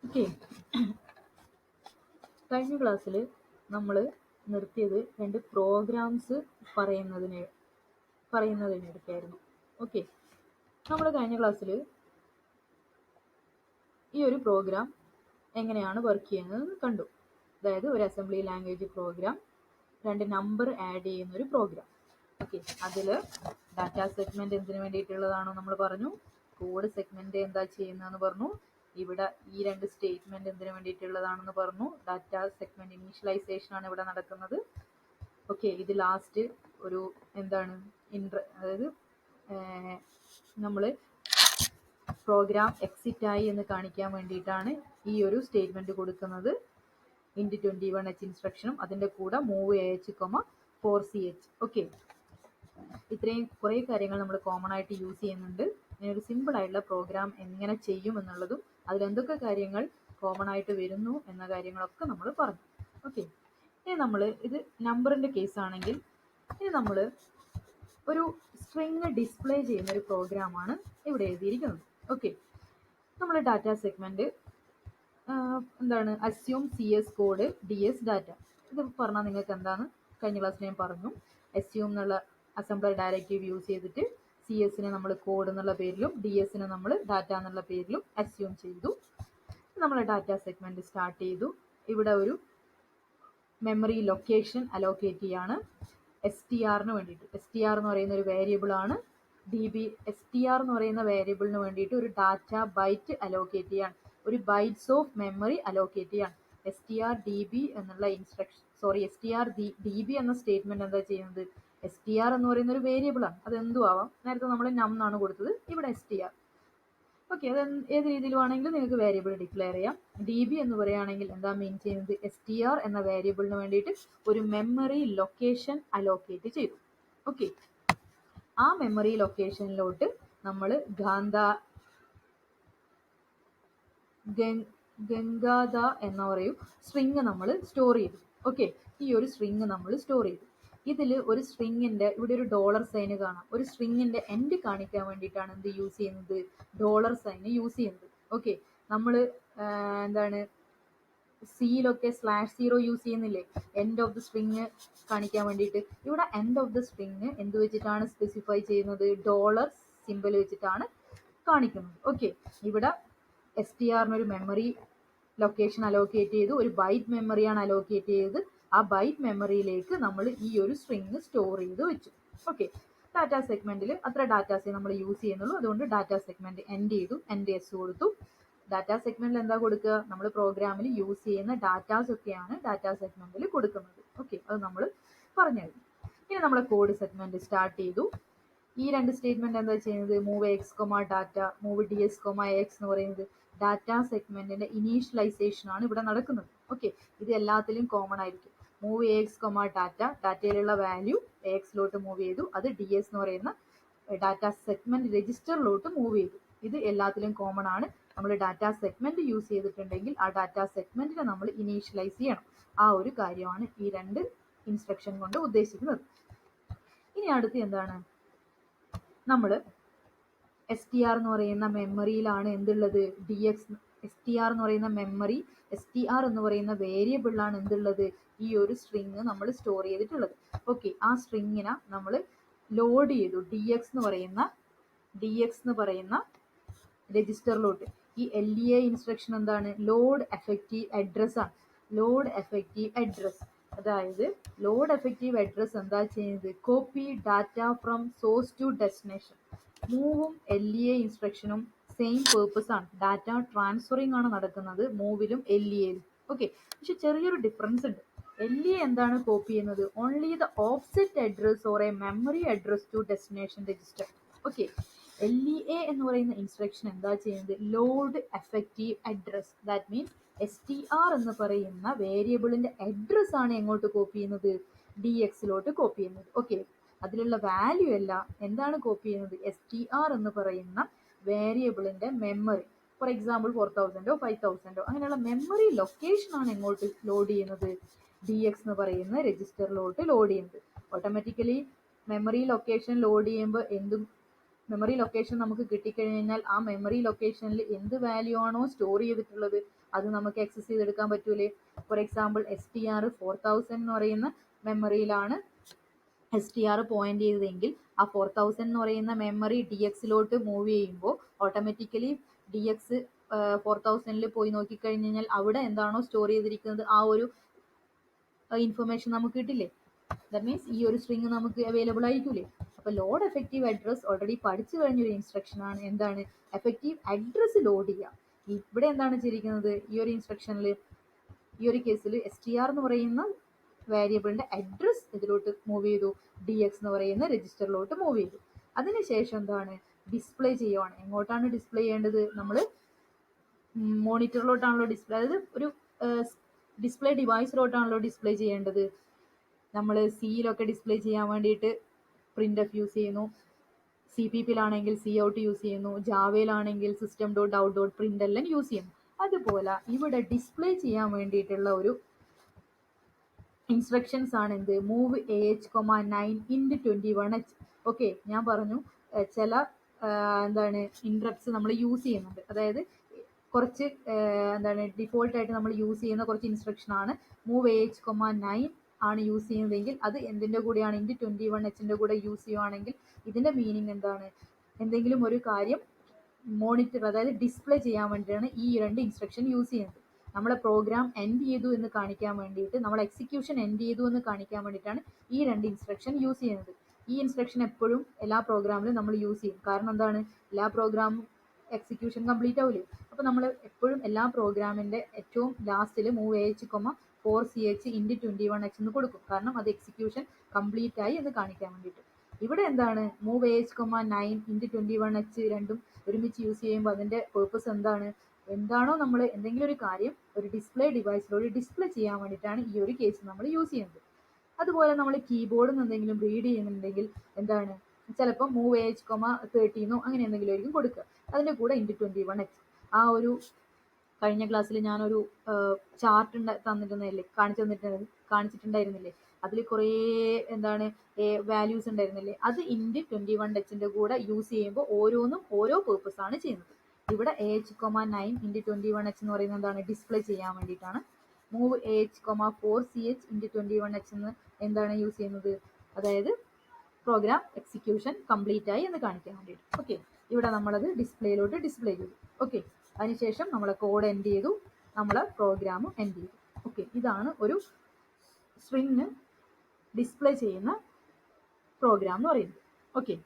Okay, കഴിഞ്ഞ ക്ലാസ്സിൽ നമ്മൾ നിർത്തിയത് രണ്ട് പ്രോഗ്രാംസ് പറയുന്നതിനെടുക്കായിരുന്നു. ഓക്കെ, നമ്മൾ കഴിഞ്ഞ ക്ലാസ്സിൽ ഈ ഒരു പ്രോഗ്രാം എങ്ങനെയാണ് വർക്ക് ചെയ്യുന്നത് കണ്ടു. അതായത് ഒരു അസംബ്ലി ലാംഗ്വേജ് പ്രോഗ്രാം, രണ്ട് നമ്പർ ആഡ് ചെയ്യുന്ന ഒരു പ്രോഗ്രാം. ഓക്കെ, അതിൽ ഡാറ്റ സെഗ്മെന്റ് എന്തിനു വേണ്ടിയിട്ടുള്ളതാണോ നമ്മൾ പറഞ്ഞു, കോഡ് സെഗ്മെന്റ് എന്താ ചെയ്യുന്നതെന്ന് പറഞ്ഞു, ഇവിടെ ഈ രണ്ട് സ്റ്റേറ്റ്മെന്റ് എന്തിനു വേണ്ടിയിട്ടുള്ളതാണെന്ന് പറഞ്ഞു, ഡാറ്റ സെഗ്മെന്റ് ഇനീഷ്യലൈസേഷൻ ആണ് ഇവിടെ നടക്കുന്നത്. ഓക്കെ, ഇത് ലാസ്റ്റ് ഒരു എന്താണ് അതായത് നമ്മൾ പ്രോഗ്രാം എക്സിറ്റ് ആയി എന്ന് കാണിക്കാൻ വേണ്ടിയിട്ടാണ് ഈ ഒരു സ്റ്റേറ്റ്മെന്റ് കൊടുക്കുന്നത്. ഇൻറ്റ് 21h ഇൻസ്ട്രക്ഷനും അതിൻ്റെ കൂടെ മൂവ് AH, 4CH. ഓക്കെ, ഇത്രയും കുറേ കാര്യങ്ങൾ നമ്മൾ കോമൺ ആയിട്ട് യൂസ് ചെയ്യുന്നുണ്ട്. ഇനി ഒരു സിമ്പിൾ ആയിട്ടുള്ള പ്രോഗ്രാം എങ്ങനെ ചെയ്യും എന്നുള്ളതും അതിലെന്തൊക്കെ കാര്യങ്ങൾ കോമൺ ആയിട്ട് വരുന്നു എന്ന കാര്യങ്ങളൊക്കെ നമ്മൾ പറഞ്ഞു. ഓക്കെ, ഇനി നമ്മൾ ഇത് നമ്പറിൻ്റെ കേസ് ആണെങ്കിൽ ഇനി നമ്മൾ ഒരു സ്ട്രിങ് ഡിസ്പ്ലേ ചെയ്യുന്ന ഒരു പ്രോഗ്രാമാണ് ഇവിടെ എഴുതിയിരിക്കുന്നത്. ഓക്കെ, നമ്മൾ ഡാറ്റ സെഗ്മെന്റ് എന്താണ് assume CS code DS data, ഇത് പറഞ്ഞാൽ നിങ്ങൾക്ക് എന്താണ് കഴിഞ്ഞ ക്ലാസ്സിൽ ഞാൻ പറഞ്ഞു. അസ്യൂം എന്നുള്ള അസംബ്ലർ ഡയറക്റ്റീവ് യൂസ് ചെയ്തിട്ട് CS-നെ നമ്മൾ കോഡ് എന്നുള്ള പേരിലും DS-നെ നമ്മൾ ഡാറ്റ എന്നുള്ള പേരിലും അസ്യൂം ചെയ്തു. നമ്മൾ ഡാറ്റ സെഗ്മെന്റ് സ്റ്റാർട്ട് ചെയ്തു. ഇവിടെ ഒരു മെമ്മറി ലൊക്കേഷൻ അലോക്കേറ്റ് ചെയ്യാണ് STR-ന് വേണ്ടിയിട്ട്. STR എന്ന് പറയുന്ന ഒരു വേരിയബിൾ ആണ്. STR എന്ന് പറയുന്ന വേരിയബിളിന് വേണ്ടിയിട്ട് ഒരു ഡാറ്റ ബൈറ്റ് അലോക്കേറ്റ് ചെയ്യാണ്, ഒരു ബൈറ്റ്സ് ഓഫ് മെമ്മറി അലോക്കേറ്റ് ചെയ്യാണ്. STR-DB എന്നുള്ള STR-DB എന്ന സ്റ്റേറ്റ്മെന്റ് എന്താ ചെയ്യുന്നത്, STR എന്ന് പറയുന്ന ഒരു വേരിയബിൾ ആണ്, അത് എന്തും ആവാം. നേരത്തെ നമ്മൾ നം എന്നാണ് കൊടുത്തത്, ഇവിടെ STR. ഓക്കെ, അത് ഏത് രീതിയിൽ വേണമെങ്കിലും നിങ്ങൾക്ക് വേരിയബിൾ ഡിക്ലെയർ ചെയ്യാം. DB എന്ന് പറയുകയാണെങ്കിൽ എന്താ മീൻ ചെയ്യുന്നത്, STR എന്ന വേരിയബിളിന് വേണ്ടിയിട്ട് ഒരു മെമ്മറി ലൊക്കേഷൻ അലോക്കേറ്റ് ചെയ്തു. ഓക്കെ, ആ മെമ്മറി ലൊക്കേഷനിലോട്ട് നമ്മൾ ഗംഗാധ എന്ന പറയും സ്ട്രിങ് നമ്മൾ സ്റ്റോർ ചെയ്തു. ഓക്കെ, ഈ ഒരു സ്ട്രിങ് നമ്മൾ സ്റ്റോർ ചെയ്തു. ഇതിൽ ഒരു സ്ട്രിങ്ങിൻ്റെ ഇവിടെ ഒരു ഡോളർ സൈന് കാണാം. ഒരു സ്ട്രിങ്ങിൻ്റെ എൻഡ് കാണിക്കാൻ വേണ്ടിയിട്ടാണ് എന്ത് യൂസ് ചെയ്യുന്നത്, ഡോളർ സൈന് യൂസ് ചെയ്യുന്നത്. ഓക്കെ, നമ്മൾ എന്താണ് സിയിലൊക്കെ /0 യൂസ് ചെയ്യുന്നില്ലേ, എൻഡ് ഓഫ് ദി സ്ട്രിങ് കാണിക്കാൻ വേണ്ടിയിട്ട്. ഇവിടെ എൻഡ് ഓഫ് ദി സ്ട്രിങ് എന്ത് വെച്ചിട്ടാണ് സ്പെസിഫൈ ചെയ്യുന്നത്, ഡോളർ സിമ്പിൾ വെച്ചിട്ടാണ് കാണിക്കുന്നത്. ഓക്കെ, ഇവിടെ STR-ന് ഒരു മെമ്മറി ലൊക്കേഷൻ അലോക്കേറ്റ് ചെയ്തു, ഒരു ബൈറ്റ് മെമ്മറിയാണ് അലോക്കേറ്റ് ചെയ്തത്. ആ ബൈറ്റ് മെമ്മറിയിലേക്ക് നമ്മൾ ഈ ഒരു സ്ട്രിങ് സ്റ്റോർ ചെയ്ത് വെച്ചു. ഓക്കെ, ഡാറ്റ സെഗ്മെന്റിൽ അത്ര ഡാറ്റാസേ നമ്മൾ യൂസ് ചെയ്യുന്നുള്ളൂ, അതുകൊണ്ട് ഡാറ്റ സെഗ്മെന്റ് എൻഡ് ചെയ്തു, NS കൊടുത്തു. ഡാറ്റ സെഗ്മെന്റിൽ എന്താ കൊടുക്കുക, നമ്മൾ പ്രോഗ്രാമിൽ യൂസ് ചെയ്യുന്ന ഡാറ്റാസ് ഒക്കെയാണ് ഡാറ്റ സെഗ്മെന്റിൽ കൊടുക്കുന്നത്. ഓക്കെ, അത് നമ്മൾ പറഞ്ഞു കഴിഞ്ഞു. ഇനി നമ്മൾ കോഡ് സെഗ്മെന്റ് സ്റ്റാർട്ട് ചെയ്തു. ഈ രണ്ട് സ്റ്റേറ്റ്മെന്റ് എന്താ ചെയ്യുന്നത്, move AX, data, move DS, AX എന്ന് പറയുന്നത് ഡാറ്റ സെഗ്മെന്റിന്റെ ഇനീഷ്യലൈസേഷൻ ആണ് ഇവിടെ നടക്കുന്നത്. ഓക്കെ, ഇത് എല്ലാത്തിലും കോമൺ ആയിരിക്കും. മൂവ് AX, ഡാറ്റ, ഡാറ്റയിലുള്ള വാല്യൂ AX-ലോട്ട് മൂവ് ചെയ്തു, അത് DS എന്ന് പറയുന്ന ഡാറ്റ സെഗ്മെന്റ് രജിസ്റ്ററിലോട്ട് മൂവ് ചെയ്തു. ഇത് എല്ലാത്തിലും കോമൺ ആണ്. നമ്മൾ ഡാറ്റ സെഗ്മെന്റ് യൂസ് ചെയ്തിട്ടുണ്ടെങ്കിൽ ആ ഡാറ്റ സെഗ്മെന്റിനെ നമ്മൾ ഇനീഷ്യലൈസ് ചെയ്യണം. ആ ഒരു കാര്യമാണ് ഈ രണ്ട് ഇൻസ്ട്രക്ഷൻ കൊണ്ട് ഉദ്ദേശിക്കുന്നത്. ഇനി അടുത്ത് എന്താണ്, നമ്മൾ STR എന്ന് പറയുന്ന മെമ്മറിയിലാണ് എന്തുള്ളത്, STR എന്ന് പറയുന്ന മെമ്മറി, STR എന്ന് പറയുന്ന വേരിയബിളിലാണ് എന്തുള്ളത്, ഈ ഒരു സ്ട്രിങ് നമ്മൾ സ്റ്റോർ ചെയ്തിട്ടുള്ളത്. ഓക്കെ, ആ സ്ട്രിങ്ങിനെ നമ്മൾ ലോഡ് ചെയ്തു DX എന്ന് പറയുന്ന രജിസ്റ്ററിലോട്ട്. ഈ LEA ഇൻസ്ട്രക്ഷൻ എന്താണ്, ലോഡ് എഫക്റ്റീവ് അഡ്രസ് ആണ്. ലോഡ് എഫക്റ്റീവ് അഡ്രസ്, അതായത് ലോഡ് എഫക്റ്റീവ് അഡ്രസ് എന്താ ചെയ്യുന്നത്, copy data from source to destination. മൂവും LEA ഇൻസ്ട്രക്ഷനും സെയിം പേർപ്പസ് ആണ്, ഡാറ്റ ട്രാൻസ്ഫറിങ് ആണ് നടക്കുന്നത് മൂവിലും LEA-ലും. ഓക്കെ, പക്ഷെ ചെറിയൊരു ഡിഫറൻസ് ഉണ്ട്. LEA എന്താണ് കോപ്പി ചെയ്യുന്നത്, only the offset address or a memory address to destination register. Okay, LEA എന്ന് പറയുന്ന ഇൻസ്ട്രക്ഷൻ എന്താ ചെയ്യുന്നത്, load effective address, that means STR എന്ന് പറയുന്ന വേരിയബിളിന്റെ അഡ്രസ് ആണ് എങ്ങോട്ട് കോപ്പി ചെയ്യുന്നത്, DX-ലോട്ട് കോപ്പി ചെയ്യുന്നത്. ഓക്കെ, അതിലുള്ള വാല്യൂ അല്ല, എന്താണ് കോപ്പി ചെയ്യുന്നത്, STR എന്ന് പറയുന്ന വേരിയബിളിന്റെ മെമ്മറി. ഫോർ എക്സാമ്പിൾ 4000 5000 അങ്ങനെയുള്ള മെമ്മറി ലൊക്കേഷൻ ആണ് എങ്ങോട്ട് ലോഡ് ചെയ്യുന്നത്, DX എന്ന് പറയുന്ന രജിസ്റ്ററിലോട്ട് ലോഡ് ചെയ്യുന്നത്. ഓട്ടോമാറ്റിക്കലി മെമ്മറി ലൊക്കേഷൻ ലോഡ് ചെയ്യുമ്പോൾ എന്തും മെമ്മറി ലൊക്കേഷൻ നമുക്ക് കിട്ടിക്കഴിഞ്ഞാൽ ആ മെമ്മറി ലൊക്കേഷനിൽ എന്ത് വാല്യൂ ആണോ സ്റ്റോർ ചെയ്തിട്ടുള്ളത് അത് നമുക്ക് ആക്സസ് ചെയ്തെടുക്കാൻ പറ്റൂലേ. ഫോർ എക്സാമ്പിൾ STR4000 എന്ന് പറയുന്ന മെമ്മറിയിലാണ് STR പോയിന്റ് ചെയ്തതെങ്കിൽ ആ 4000 എന്ന് പറയുന്ന മെമ്മറി DX-ലോട്ട് മൂവ് ചെയ്യുമ്പോൾ ഓട്ടോമാറ്റിക്കലി DX 4000-ൽ പോയി നോക്കിക്കഴിഞ്ഞാൽ അവിടെ എന്താണോ സ്റ്റോർ ചെയ്തിരിക്കുന്നത് ആ ഒരു ഇൻഫർമേഷൻ നമുക്ക് കിട്ടില്ലേ. ദാറ്റ് മീൻസ് ഈ ഒരു സ്ട്രിങ് നമുക്ക് അവൈലബിൾ ആയിരിക്കൂലേ. അപ്പോൾ ലോഡ് എഫക്റ്റീവ് അഡ്രസ് ഓൾറെഡി പഠിച്ചു കഴിഞ്ഞൊരു ഇൻസ്ട്രക്ഷൻ ആണ്. എന്താണ് എഫക്റ്റീവ് അഡ്രസ് ലോഡ് ചെയ്യുക. ഇവിടെ എന്താണ് ചെയ്തിരിക്കുന്നത് ഈ ഒരു ഇൻസ്ട്രക്ഷനിൽ, ഈ ഒരു കേസിൽ STR എന്ന് പറയുന്ന വേരിയബിളിന്റെ അഡ്രസ് ഇതിലോട്ട് മൂവ് ചെയ്തു, DX എന്ന് പറയുന്ന രജിസ്റ്ററിലോട്ട് മൂവ് ചെയ്തു. അതിനുശേഷം എന്താണ് ഡിസ്പ്ലേ ചെയ്യുവാണ്. എങ്ങോട്ടാണ് ഡിസ്പ്ലേ ചെയ്യേണ്ടത്? നമ്മൾ മോണിറ്ററിലോട്ടാണല്ലോ ഡിസ്പ്ലേ, അതായത് ഒരു ഡിസ്പ്ലേ ഡിവൈസിലോട്ടാണല്ലോ ഡിസ്പ്ലേ ചെയ്യേണ്ടത്. നമ്മൾ സിയിലൊക്കെ ഡിസ്പ്ലേ ചെയ്യാൻ വേണ്ടിയിട്ട് പ്രിൻ്റ് യൂസ് ചെയ്യുന്നു, CPP-യിലാണെങ്കിൽ COUT യൂസ് ചെയ്യുന്നു, ജാവയിലാണെങ്കിൽ system.out.println യൂസ് ചെയ്യുന്നു. അതുപോലെ ഇവിടെ ഡിസ്പ്ലേ ചെയ്യാൻ വേണ്ടിയിട്ടുള്ള ഒരു ഇൻസ്ട്രക്ഷൻസ് ആണ് എന്ത് മൂവ് AH,9 × 21H. ഓക്കെ, ഞാൻ പറഞ്ഞു ചില എന്താണ് ഇൻട്രപ്റ്റ്സ് നമ്മൾ യൂസ് ചെയ്യുന്നുണ്ട്. അതായത് കുറച്ച് എന്താണ് ഡിഫോൾട്ടായിട്ട് നമ്മൾ യൂസ് ചെയ്യുന്ന കുറച്ച് ഇൻസ്ട്രക്ഷൻ ആണ് മൂവ് AH,9 ആണ് യൂസ് ചെയ്യുന്നതെങ്കിൽ അത് എന്തിൻ്റെ കൂടെയാണ് × 21H കൂടെ യൂസ് ചെയ്യുവാണെങ്കിൽ ഇതിൻ്റെ മീനിങ് എന്താണ്? എന്തെങ്കിലും ഒരു കാര്യം മോണിറ്റർ അതായത് ഡിസ്പ്ലേ ചെയ്യാൻ വേണ്ടിയിട്ടാണ് ഈ രണ്ട് ഇൻസ്ട്രക്ഷൻ യൂസ് ചെയ്യുന്നത്. നമ്മളെ പ്രോഗ്രാം എൻഡ് ചെയ്തു എന്ന് കാണിക്കാൻ വേണ്ടിയിട്ട്, നമ്മൾ എക്സിക്യൂഷൻ എൻഡ് ചെയ്തു എന്ന് കാണിക്കാൻ വേണ്ടിയിട്ടാണ് ഈ രണ്ട് ഇൻസ്ട്രക്ഷൻ യൂസ് ചെയ്യുന്നത്. ഈ ഇൻസ്ട്രക്ഷൻ എപ്പോഴും എല്ലാ പ്രോഗ്രാമിലും നമ്മൾ യൂസ് ചെയ്യും. കാരണം എന്താണ്, എല്ലാ പ്രോഗ്രാമും എക്സിക്യൂഷൻ കംപ്ലീറ്റ് ആവില്ലേ. അപ്പോൾ നമ്മൾ എപ്പോഴും എല്ലാ പ്രോഗ്രാമിൻ്റെ ഏറ്റവും ലാസ്റ്റിൽ മൂവ് AH,4CH × 21H എന്ന് കൊടുക്കും. കാരണം അത് എക്സിക്യൂഷൻ കംപ്ലീറ്റ് ആയി എന്ന് കാണിക്കാൻ വേണ്ടിയിട്ട്. ഇവിടെ എന്താണ് മൂവ് AH,9 × 21H രണ്ടും ഒരുമിച്ച് യൂസ് ചെയ്യുമ്പോൾ അതിൻ്റെ പേർപ്പസ് എന്താണ്? എന്താണോ നമ്മൾ എന്തെങ്കിലും ഒരു കാര്യം ഒരു ഡിസ്പ്ലേ ഡിവൈസിലൂടെ ഡിസ്പ്ലേ ചെയ്യാൻ വേണ്ടിയിട്ടാണ് ഈ ഒരു കേസ് നമ്മൾ യൂസ് ചെയ്യുന്നത്. അതുപോലെ നമ്മൾ കീബോർഡിൽ നിന്ന് എന്തെങ്കിലും റീഡ് ചെയ്യുന്നുണ്ടെങ്കിൽ എന്താണ് ചിലപ്പോൾ മൂവ് AH,13 അങ്ങനെ എന്തെങ്കിലും ആയിരിക്കും കൊടുക്കുക. അതിൻ്റെ കൂടെ × 21H. ആ ഒരു കഴിഞ്ഞ ക്ലാസ്സിൽ ഞാനൊരു ചാർട്ട് കാണിച്ചിട്ടുണ്ടായിരുന്നില്ലേ, അതിൽ കുറേ എന്താണ് വാല്യൂസ് ഉണ്ടായിരുന്നില്ലേ, അത് × 21H കൂടെ യൂസ് ചെയ്യുമ്പോൾ ഓരോന്നും ഓരോ പേർപ്പസ് ആണ് ചെയ്യുന്നത്. ഇവിടെ AH,9 × 21H എന്ന് പറയുന്നത് എന്താണ് ഡിസ്പ്ലേ ചെയ്യാൻ വേണ്ടിയിട്ടാണ്. മൂവ് AH,4CH × 21H എന്ന് എന്താണ് യൂസ് ചെയ്യുന്നത്? അതായത് പ്രോഗ്രാം എക്സിക്യൂഷൻ കംപ്ലീറ്റ് ആയി എന്ന് കാണിക്കാൻ വേണ്ടിയിട്ട്. ഓക്കെ, ഇവിടെ നമ്മളത് ഡിസ്പ്ലേയിലോട്ട് ഡിസ്പ്ലേ ചെയ്തു. ഓക്കെ, അതിനുശേഷം നമ്മളെ കോഡ് എൻഡ് ചെയ്തു, നമ്മളെ പ്രോഗ്രാമും എൻഡ് ചെയ്തു. ഓക്കെ, ഇതാണ് ഒരു സ്ട്രിങ് ഡിസ്പ്ലേ ചെയ്യുന്ന പ്രോഗ്രാം എന്ന് പറയുന്നത്. ഓക്കെ,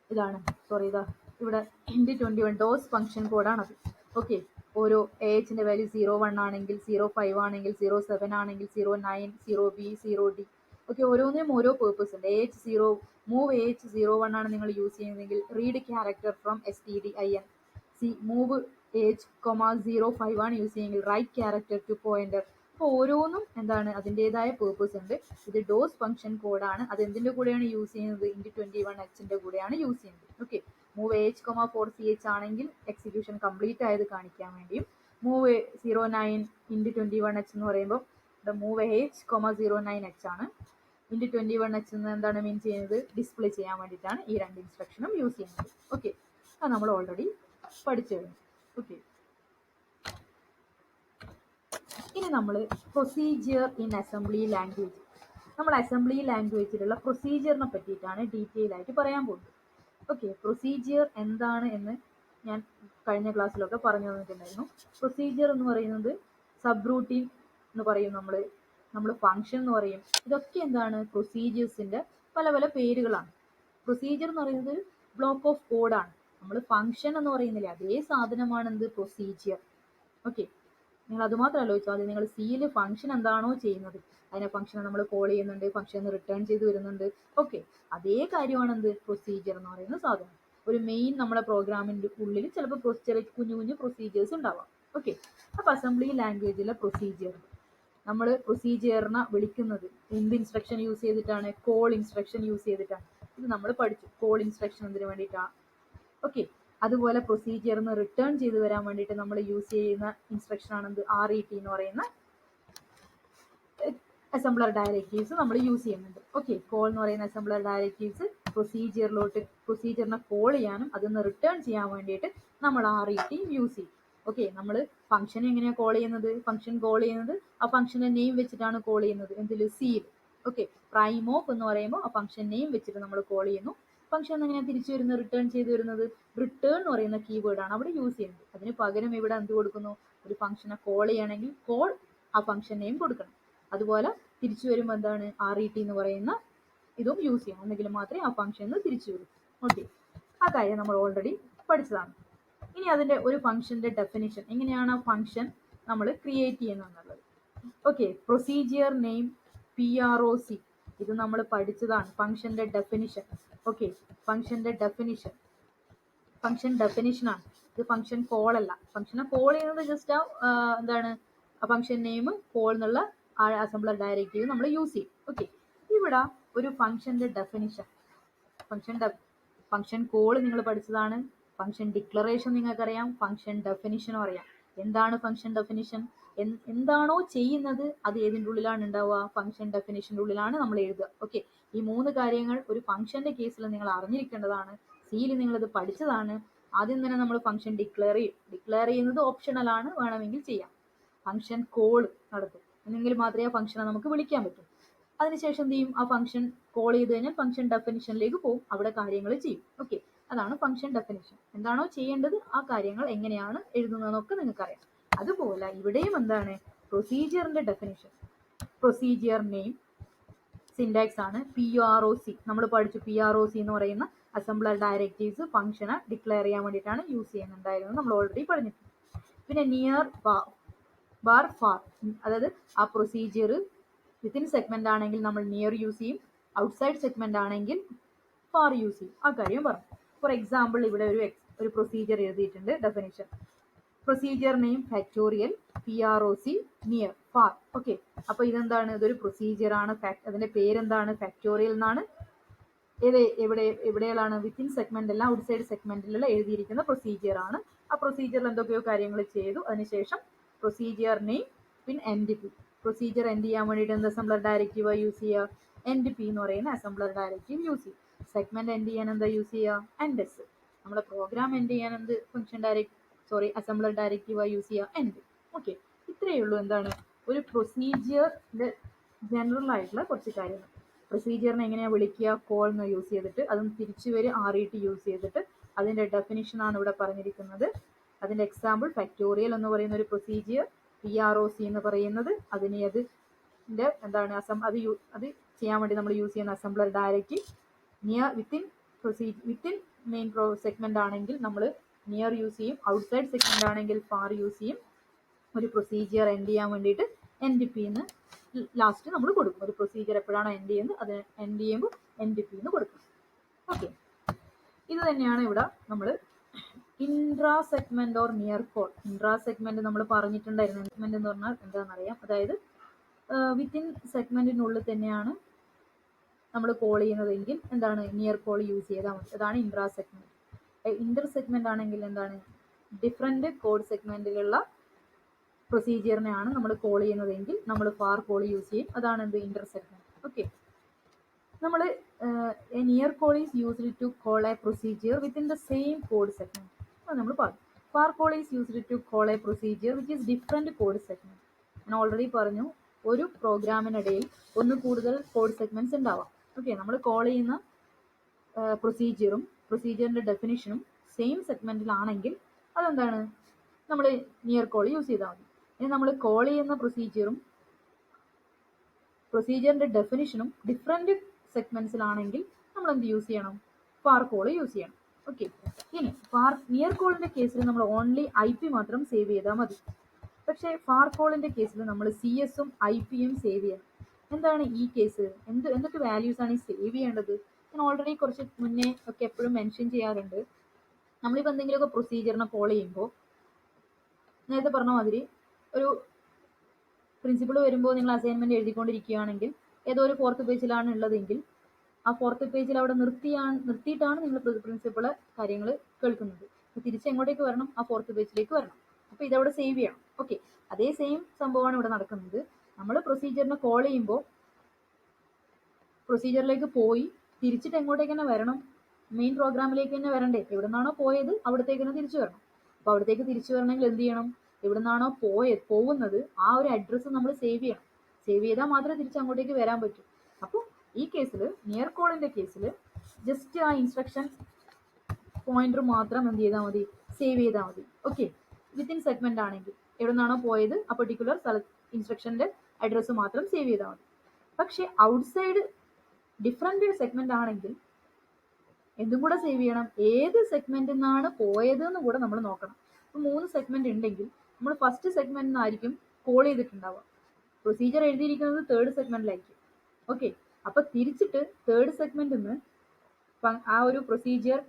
ഇതാണ് ഇതാ ഇവിടെ × 21 ഡോസ് ഫംഗ്ഷൻ കോഡാണത്. ഓക്കെ, ഓരോ AHൻ്റെ വാല്യൂ 01 ആണെങ്കിൽ 05 ആണെങ്കിൽ 07 ആണെങ്കിൽ 09 0B 0D. ഓക്കെ, ഓരോന്നിനും ഓരോ പേർപ്പസ് ഉണ്ട്. മൂവ് AH,01 ആണ് നിങ്ങൾ യൂസ് ചെയ്യുന്നതെങ്കിൽ read character from STDIN. Move AH,05 ആണ് യൂസ് ചെയ്യുമെങ്കിൽ റൈറ്റ് ക്യാരക്ടർ ടു പോയിന്റർ. അപ്പോൾ ഓരോന്നും എന്താണ് അതിൻ്റെതായ പേർപ്പസ് ഉണ്ട്. ഇത് ഡോസ് ഫംഗ്ഷൻ കോഡാണ്. അത് എന്തിൻ്റെ കൂടെയാണ് യൂസ് ചെയ്യുന്നത്? × 21H കൂടെയാണ് യൂസ് ചെയ്യുന്നത്. ഓക്കെ, മൂവ് AH,4CH ആണെങ്കിൽ എക്സിക്യൂഷൻ കംപ്ലീറ്റ് ആയത് കാണിക്കാൻ വേണ്ടിയും, മൂവ് 09 × 21H എന്ന് പറയുമ്പോൾ മൂവ് AH,09H ആണ്. × 21H എന്ന് എന്താണ് മീൻ ചെയ്യുന്നത്? ഡിസ്പ്ലേ ചെയ്യാൻ വേണ്ടിയിട്ടാണ് ഈ രണ്ട് ഇൻസ്ട്രക്ഷനും യൂസ് ചെയ്യുന്നത്. ഓക്കെ, അത് നമ്മൾ ഓൾറെഡി പഠിച്ചു കഴിഞ്ഞു. ഓക്കെ, ഇനി നമ്മൾ പ്രൊസീജിയർ ഇൻ അസംബ്ലി ലാംഗ്വേജ്. നമ്മൾ അസംബ്ലി ലാംഗ്വേജിലുള്ള പ്രൊസീജിയറിനെ പറ്റിയിട്ടാണ് ഡീറ്റെയിൽ ആയിട്ട് പറയാൻ പോകുന്നത്. ഓക്കെ, പ്രൊസീജിയർ എന്താണ് എന്ന് ഞാൻ കഴിഞ്ഞ ക്ലാസ്സിലൊക്കെ പറഞ്ഞു തന്നിട്ടുണ്ടായിരുന്നു. പ്രൊസീജിയർ എന്ന് പറയുന്നത് സബ് റൂട്ടീൻ എന്ന് പറയും, നമ്മൾ ഫംഗ്ഷൻ എന്ന് പറയും. ഇതൊക്കെ എന്താണ് പ്രൊസീജിയേഴ്സിൻ്റെ പല പല പേരുകളാണ്. പ്രൊസീജിയർ എന്ന് പറയുന്നത് ബ്ലോക്ക് ഓഫ് കോഡാണ്. നമ്മൾ ഫംഗ്ഷൻ എന്ന് പറയുന്നില്ല, അതേ സാധനമാണ് എന്ത് പ്രൊസീജിയർ. ഓക്കെ, നിങ്ങൾ അതുമാത്രം ആലോചിച്ചാൽ മതി. നിങ്ങൾ സിയിൽ ഫംഗ്ഷൻ എന്താണോ ചെയ്യുന്നത് അതിനെ ഫംഗ്ഷനെ നമ്മൾ കോൾ ചെയ്യുന്നുണ്ട്, ഫംഗ്ഷൻ റിട്ടേൺ ചെയ്ത് വരുന്നുണ്ട്. ഓക്കെ, അതേ കാര്യമാണ് എന്ത് പ്രൊസീജിയർ എന്ന് പറയുന്ന സാധനം. ഒരു മെയിൻ നമ്മളെ പ്രോഗ്രാമിൻ്റെ ഉള്ളിൽ ചിലപ്പോൾ ചെറിയ കുഞ്ഞു കുഞ്ഞു പ്രൊസീജിയേഴ്സ് ഉണ്ടാവാം. ഓക്കെ, അപ്പോൾ അസംബ്ലി ലാംഗ്വേജിലെ പ്രൊസീജിയർ നമ്മൾ പ്രൊസീജിയറിനെ വിളിക്കുന്നത് എന്ത് ഇൻസ്ട്രക്ഷൻ യൂസ് ചെയ്തിട്ടാണ്? കോൾ ഇൻസ്ട്രക്ഷൻ യൂസ് ചെയ്തിട്ടാണ്. ഇത് നമ്മൾ പഠിച്ചു. കോൾ ഇൻസ്ട്രക്ഷൻ എന്തിനു വേണ്ടിയിട്ടാണ്? ഓക്കെ, അതുപോലെ പ്രൊസീജിയറിന് റിട്ടേൺ ചെയ്ത് വരാൻ വേണ്ടിയിട്ട് നമ്മൾ യൂസ് ചെയ്യുന്ന ഇൻസ്ട്രക്ഷൻ ആണെന്ത് RET എന്ന് പറയുന്ന അസംബ്ലർ ഡയറക്റ്റീവ്സ് നമ്മൾ യൂസ് ചെയ്യുന്നുണ്ട്. ഓക്കെ, കോൾ എന്ന് പറയുന്ന അസംബ്ലർ ഡയറക്റ്റീവ്സ് പ്രൊസീജിയറിനെ കോൾ ചെയ്യാനും അതിൽ റിട്ടേൺ ചെയ്യാൻ വേണ്ടിയിട്ട് നമ്മൾ RET യൂസ് ചെയ്യും. ഓക്കെ, നമ്മൾ ഫംഗ്ഷൻ എങ്ങനെയാണ് കോൾ ചെയ്യുന്നത്? ഫംഗ്ഷൻ കോൾ ചെയ്യുന്നത് ആ ഫംഗ്ഷന്റെ നെയിം വെച്ചിട്ടാണ് കോൾ ചെയ്യുന്നത്. എന്തിൽ? സിയിൽ. ഓക്കെ, പ്രൈം ഓഫ് എന്ന് പറയുമ്പോൾ ആ ഫംഗ്ഷൻ നെയിം വെച്ചിട്ട് നമ്മൾ കോൾ ചെയ്യുന്നു. ഫംഗ്ഷൻ എങ്ങനെയാണ് തിരിച്ചു വരുന്നത്? റിട്ടേൺ ചെയ്ത് വരുന്നത് റിട്ടേൺ എന്ന് പറയുന്ന കീവേഡാണ് അവിടെ യൂസ് ചെയ്യുന്നത്. അതിന് പകരം ഇവിടെ എന്ത് കൊടുക്കുന്നു? ഒരു ഫംഗ്ഷനെ കോൾ ചെയ്യണമെങ്കിൽ കോൾ ആ ഫംഗ്ഷൻ നെയിം കൊടുക്കണം. അതുപോലെ തിരിച്ചു വരുമ്പോൾ എന്താണ്? RET എന്ന് പറയുന്ന ഇതും യൂസ് ചെയ്യണം, എന്നെങ്കിൽ മാത്രമേ ആ ഫംഗ്ഷൻ തിരിച്ചു വരൂ. ഓക്കെ, ആ കാര്യം നമ്മൾ ഓൾറെഡി പഠിച്ചതാണ്. ഇനി അതിന്റെ ഒരു ഫംഗ്ഷന്റെ ഡെഫിനിഷൻ, എങ്ങനെയാണ് ആ ഫംഗ്ഷൻ നമ്മൾ ക്രിയേറ്റ് ചെയ്യുന്നത്. ഓക്കെ, പ്രൊസീജിയർ നെയിം PROC, ഇത് നമ്മൾ പഠിച്ചതാണ്. ഫംഗ്ഷന്റെ ഡെഫിനിഷൻ. ഓക്കെ, ഫംഗ്ഷന്റെ ഡെഫിനിഷൻ ആണ്. ഇത് ഫംഗ്ഷൻ കോൾ അല്ല. ഫംഗ്ഷനെ കോൾ ചെയ്യുന്നത് ജസ്റ്റ് എന്താണ്? ഫംഗ്ഷൻ നെയിം കോൾ എന്നുള്ള അസംബ്ലർ ഡയറക്റ്റീവ് നമ്മൾ യൂസ് ചെയ്യും. ഓക്കെ, ഇവിടെ ഒരു ഫംഗ്ഷന്റെ ഡെഫിനിഷൻ, ഫംഗ്ഷൻ കോൾ നിങ്ങൾ പഠിച്ചതാണ്. ഫംഗ്ഷൻ ഡിക്ലറേഷൻ നിങ്ങൾക്കറിയാം, ഫംഗ്ഷൻ ഡെഫിനിഷനും അറിയാം. എന്താണ് ഫംഗ്ഷൻ ഡെഫിനിഷൻ? എന്താണോ ചെയ്യുന്നത് അത് ഏതിൻ്റെ ഉള്ളിലാണ് ഉണ്ടാവുക? ഫംഗ്ഷൻ ഡെഫിനിഷൻ്റെ ഉള്ളിലാണ് നമ്മൾ എഴുതുക. ഓക്കെ, ഈ 3 കാര്യങ്ങൾ ഒരു ഫംഗ്ഷന്റെ കേസിൽ നിങ്ങൾ അറിഞ്ഞിരിക്കേണ്ടതാണ്. സിയിൽ നിങ്ങളിത് പഠിച്ചതാണ്. ആദ്യം തന്നെ നമ്മൾ ഫംഗ്ഷൻ ഡിക്ലെയർ ചെയ്യും. ഡിക്ലെയർ ചെയ്യുന്നത് ഓപ്ഷണൽ ആണ്, വേണമെങ്കിൽ ചെയ്യാം. ഫംഗ്ഷൻ കോൾ നടത്തും, എന്നെങ്കിൽ മാത്രമേ ആ ഫംഗ്ഷനെ നമുക്ക് വിളിക്കാൻ പറ്റൂ. അതിനുശേഷം എന്ത് ചെയ്യും? ആ ഫംഗ്ഷൻ കോൾ ചെയ്ത് കഴിഞ്ഞാൽ ഫംഗ്ഷൻ ഡെഫിനിഷനിലേക്ക് പോകും, അവിടെ കാര്യങ്ങൾ ചെയ്യും. ഓക്കെ, അതാണ് ഫംഗ്ഷൻ ഡെഫിനിഷൻ. എന്താണോ ചെയ്യേണ്ടത് ആ കാര്യങ്ങൾ എങ്ങനെയാണ് എഴുതുന്നതെന്നൊക്കെ നിങ്ങൾക്കറിയാം. അതുപോലെ ഇവിടെയും എന്താണ്? പ്രൊസീജിയറിന്റെ ഡെഫിനിഷൻ. പ്രൊസീജിയർ നെയിം സിൻടാക്സ് ആണ് PROC. നമ്മൾ പഠിച്ചു PROC എന്ന് പറയുന്ന അസംബ്ലർ ഡയറക്റ്റീവ്സ് ഫംഗ്ഷനെ ഡിക്ലെയർ ചെയ്യാൻ വേണ്ടിയിട്ടാണ് യൂസ് ചെയ്യുന്നുണ്ടായിരുന്നത്, നമ്മൾ ഓൾറെഡി പറഞ്ഞിട്ടുണ്ട്. പിന്നെ നിയർ ബാർ ഫാർ, അതായത് ആ പ്രൊസീജിയർ വിത്തിൻ സെഗ്മെന്റ് ആണെങ്കിൽ നമ്മൾ നിയർ യൂസ് ചെയ്യും, ഔട്ട്സൈഡ് സെഗ്മെന്റ് ആണെങ്കിൽ ഫാർ യൂസ് ചെയ്യും. ആ കാര്യം പറഞ്ഞു. ഫോർ എക്സാമ്പിൾ ഇവിടെ ഒരു പ്രൊസീജിയർ എഴുതിയിട്ടുണ്ട്. Definition: procedure name factorial PROC near far. Okay, അപ്പൊ ഇതെന്താണ്? ഇതൊരു പ്രൊസീജിയർ ആണ്. അതിന്റെ പേരെന്താണ്? ഫാക്ടോറിയൽ എന്നാണ്. എവിടെയാണ്? വിത്തിൻ സെഗ്മെന്റ് അല്ല, ഔട്ട്സൈഡ് സെഗ്മെന്റിലുള്ള എഴുതിയിരിക്കുന്ന പ്രൊസീജിയർ ആണ്. ആ പ്രൊസീജിയറിൽ എന്തൊക്കെയോ കാര്യങ്ങൾ ചെയ്തു. അതിനുശേഷം പ്രൊസീജിയർ നെയിം പിന്നെ NDP. പ്രൊസീജിയർ എൻഡ് ചെയ്യാൻ വേണ്ടിയിട്ട് എന്ത് അസംബ്ലർ ഡയറക്റ്റീവ് യൂസ് ചെയ്യുക? NDP എന്ന് പറയുന്ന അസംബ്ലർ ഡയറക്റ്റീവ് യൂസ് ചെയ്യും. സെഗ്മെന്റ് എൻഡ് ചെയ്യാൻ എന്താ യൂസ് ചെയ്യുക? NDS. നമ്മുടെ പ്രോഗ്രാം എൻഡ് ചെയ്യാൻ എന്ത് അസംബ്ലർ ഡയറക്റ്റീവ് യൂസ് ചെയ്യുക? end. ഓക്കെ, ഇത്രയേ ഉള്ളൂ. എന്താണ്? ഒരു പ്രൊസീജിയറിന്റെ ജനറൽ ആയിട്ടുള്ള കുറച്ച് കാര്യങ്ങൾ. പ്രൊസീജിയറിനെ എങ്ങനെയാണ് വിളിക്കുക? കോൾ എന്ന് യൂസ് ചെയ്തിട്ട്, അതും തിരിച്ചു വരും RET യൂസ് ചെയ്തിട്ട്. അതിന്റെ ഡെഫിനിഷൻ ആണ് ഇവിടെ പറഞ്ഞിരിക്കുന്നത്. അതിന്റെ എക്സാമ്പിൾ ഫാക്ടോറിയൽ എന്ന് പറയുന്ന ഒരു പ്രൊസീജിയർ, PROC എന്ന് പറയുന്നത് എന്താണ്? അത് ചെയ്യാൻ വേണ്ടി നമ്മൾ യൂസ് ചെയ്യുന്ന assembler directive. Within main segment ആണെങ്കിൽ നമ്മൾ നിയർ യൂസ് ചെയ്യും, ഔട്ട്സൈഡ് സെഗ്മെന്റ് ആണെങ്കിൽ ഫാർ യൂസ് ചെയ്യും. ഒരു പ്രൊസീജിയർ എൻഡ് ചെയ്യാൻ വേണ്ടിയിട്ട് NDP എന്ന് ലാസ്റ്റ് നമ്മൾ കൊടുക്കും. ഒരു പ്രൊസീജിയർ എപ്പോഴാണോ എൻഡ് ചെയ്യുന്നത് അത് എൻഡ് ചെയ്യുമ്പോൾ NDP എന്ന് കൊടുക്കും. ഓക്കെ, ഇത് തന്നെയാണ് ഇവിടെ നമ്മൾ intra segment or near call. Intra segment നമ്മൾ പറഞ്ഞിട്ടുണ്ടായിരുന്നു. സെഗ്മെന്റ് എന്ന് പറഞ്ഞാൽ എന്താണെന്നറിയാം, അതായത് വിത്തിൻ സെഗ്മെന്റിനുള്ളിൽ തന്നെയാണ് നമ്മൾ കോൾ ചെയ്യുന്നതെങ്കിൽ എന്താണ്? നിയർ കോൾ യൂസ് ചെയ്താൽ മതി. അതാണ് ഇൻട്രാ സെഗ്മെന്റ്. ഇന്റർ സെഗ്മെന്റ് ആണെങ്കിൽ എന്താണ്? ഡിഫറെന്റ് കോഡ് സെഗ്മെന്റിലുള്ള പ്രൊസീജിയറിനെയാണ് നമ്മൾ കോൾ ചെയ്യുന്നതെങ്കിൽ നമ്മൾ ഫാർ കോൾ യൂസ് ചെയ്യും. അതാണ് എന്ത്? Inter segment. ഓക്കെ, നമ്മൾ near call is used to call a procedure within the same code segment. അത് നമ്മൾ പറഞ്ഞു. Far call is used to call a procedure which is different code segment. ഞാൻ already പറഞ്ഞു, ഒരു പ്രോഗ്രാമിനിടയിൽ ഒന്ന് കൂടുതൽ കോഡ് സെഗ്മെന്റ്സ് ഉണ്ടാവാം. ഓക്കെ, നമ്മൾ കോൾ ചെയ്യുന്ന പ്രൊസീജിയറിന്റെ ഡെഫിനിഷനും സെയിം സെഗ്മെന്റിലാണെങ്കിൽ അതെന്താണ്? നമ്മൾ നിയർ കോൾ യൂസ് ചെയ്താൽ മതി. ഇനി നമ്മൾ കോൾ ചെയ്യുന്ന പ്രൊസീജിയറിന്റെ ഡെഫിനിഷനും ഡിഫറെന്റ് സെഗ്മെന്റ്സിലാണെങ്കിൽ നമ്മൾ എന്ത് യൂസ് ചെയ്യണം? ഫാർ കോൾ യൂസ് ചെയ്യണം. ഓക്കെ, ഇനി നിയർ കോളിന്റെ കേസിൽ നമ്മൾ ഓൺലി IP മാത്രം സേവ് ചെയ്താൽ മതി. പക്ഷേ ഫാർ കോളിന്റെ കേസിൽ നമ്മൾ CS-ഉം IP-യും സേവ് ചെയ്യണം. എന്താണ് ഈ കേസ്? എന്തൊക്കെ വാല്യൂസ് ആണ് ഈ സേവ് ചെയ്യേണ്ടത്? ഞാൻ ഓൾറെഡി കുറച്ച് മുന്നേ ഒക്കെ എപ്പോഴും മെൻഷൻ ചെയ്യാറുണ്ട്. നമ്മളിപ്പോൾ എന്തെങ്കിലുമൊക്കെ പ്രൊസീജിയറിനെ കോൾ ചെയ്യുമ്പോൾ നേരത്തെ പറഞ്ഞ മാതിരി ഒരു പ്രിൻസിപ്പിൾ വരുമ്പോൾ നിങ്ങൾ അസൈൻമെന്റ് എഴുതിക്കൊണ്ടിരിക്കുകയാണെങ്കിൽ ഏതോ ഒരു 4th പേജിലാണ് ഉള്ളതെങ്കിൽ ആ 4th പേജിൽ അവിടെ നിർത്തിയിട്ടാണ് നിങ്ങൾ പ്രിൻസിപ്പിള് കാര്യങ്ങൾ കേൾക്കുന്നത്. തിരിച്ച് എങ്ങോട്ടേക്ക് വരണം? ആ 4th പേജിലേക്ക് വരണം. അപ്പോൾ ഇതവിടെ സേവ് ചെയ്യണം. ഓക്കെ, അതേ സെയിം സംഭവമാണ് ഇവിടെ നടക്കുന്നത്. നമ്മൾ പ്രൊസീജിയറിനെ കോൾ ചെയ്യുമ്പോൾ പ്രൊസീജിയറിലേക്ക് പോയി തിരിച്ചിട്ട് എങ്ങോട്ടേക്ക് തന്നെ വരണം, മെയിൻ പ്രോഗ്രാമിലേക്ക് തന്നെ വരണ്ടേ. എവിടെ നിന്നാണോ പോയത് അവിടത്തേക്ക് തന്നെ തിരിച്ചു വരണം. അപ്പോൾ അവിടത്തേക്ക് തിരിച്ചു വരണമെങ്കിൽ എന്ത് ചെയ്യണം, എവിടെ നിന്നാണോ പോകുന്നത് ആ ഒരു അഡ്രസ്സ് നമ്മൾ സേവ് ചെയ്യണം. സേവ് ചെയ്താൽ മാത്രമേ തിരിച്ച് അങ്ങോട്ടേക്ക് വരാൻ പറ്റൂ. അപ്പോൾ ഈ കേസിൽ നിയർ കോളിൻ്റെ കേസിൽ ജസ്റ്റ് ആ ഇൻസ്ട്രക്ഷൻ പോയിന്റർ മാത്രം എന്ത് ചെയ്താൽ മതി, സേവ് ചെയ്താൽ മതി. ഓക്കെ, വിത്തിൻ സെഗ്മെന്റ് ആണെങ്കിൽ എവിടെ നിന്നാണോ പോയത് ആ പെർട്ടിക്കുലർ ഇൻസ്ട്രക്ഷൻ്റെ അഡ്രസ്സ് മാത്രം സേവ് ചെയ്താൽ മതി. പക്ഷേ ഔട്ട്സൈഡ് ഡിഫറെൻ്റ് സെഗ്മെന്റ് ആണെങ്കിൽ എന്തും കൂടെ സേവ് ചെയ്യണം, ഏത് സെഗ്മെന്റിൽ നിന്നാണ് പോയത് എന്ന് കൂടെ നമ്മൾ നോക്കണം. ഇപ്പോൾ 3 സെഗ്മെന്റ് ഉണ്ടെങ്കിൽ നമ്മൾ ഫസ്റ്റ് സെഗ്മെന്റിൽ നിന്നായിരിക്കും കോൾ ചെയ്തിട്ടുണ്ടാവുക. പ്രൊസീജിയർ എഴുതിയിരിക്കുന്നത് 3rd സെഗ്മെന്റിലായിരിക്കും. ഓക്കെ, അപ്പോൾ തിരിച്ചിട്ട് 3rd സെഗ്മെന്റിൽ നിന്ന് ആ ഒരു പ്രൊസീജിയർ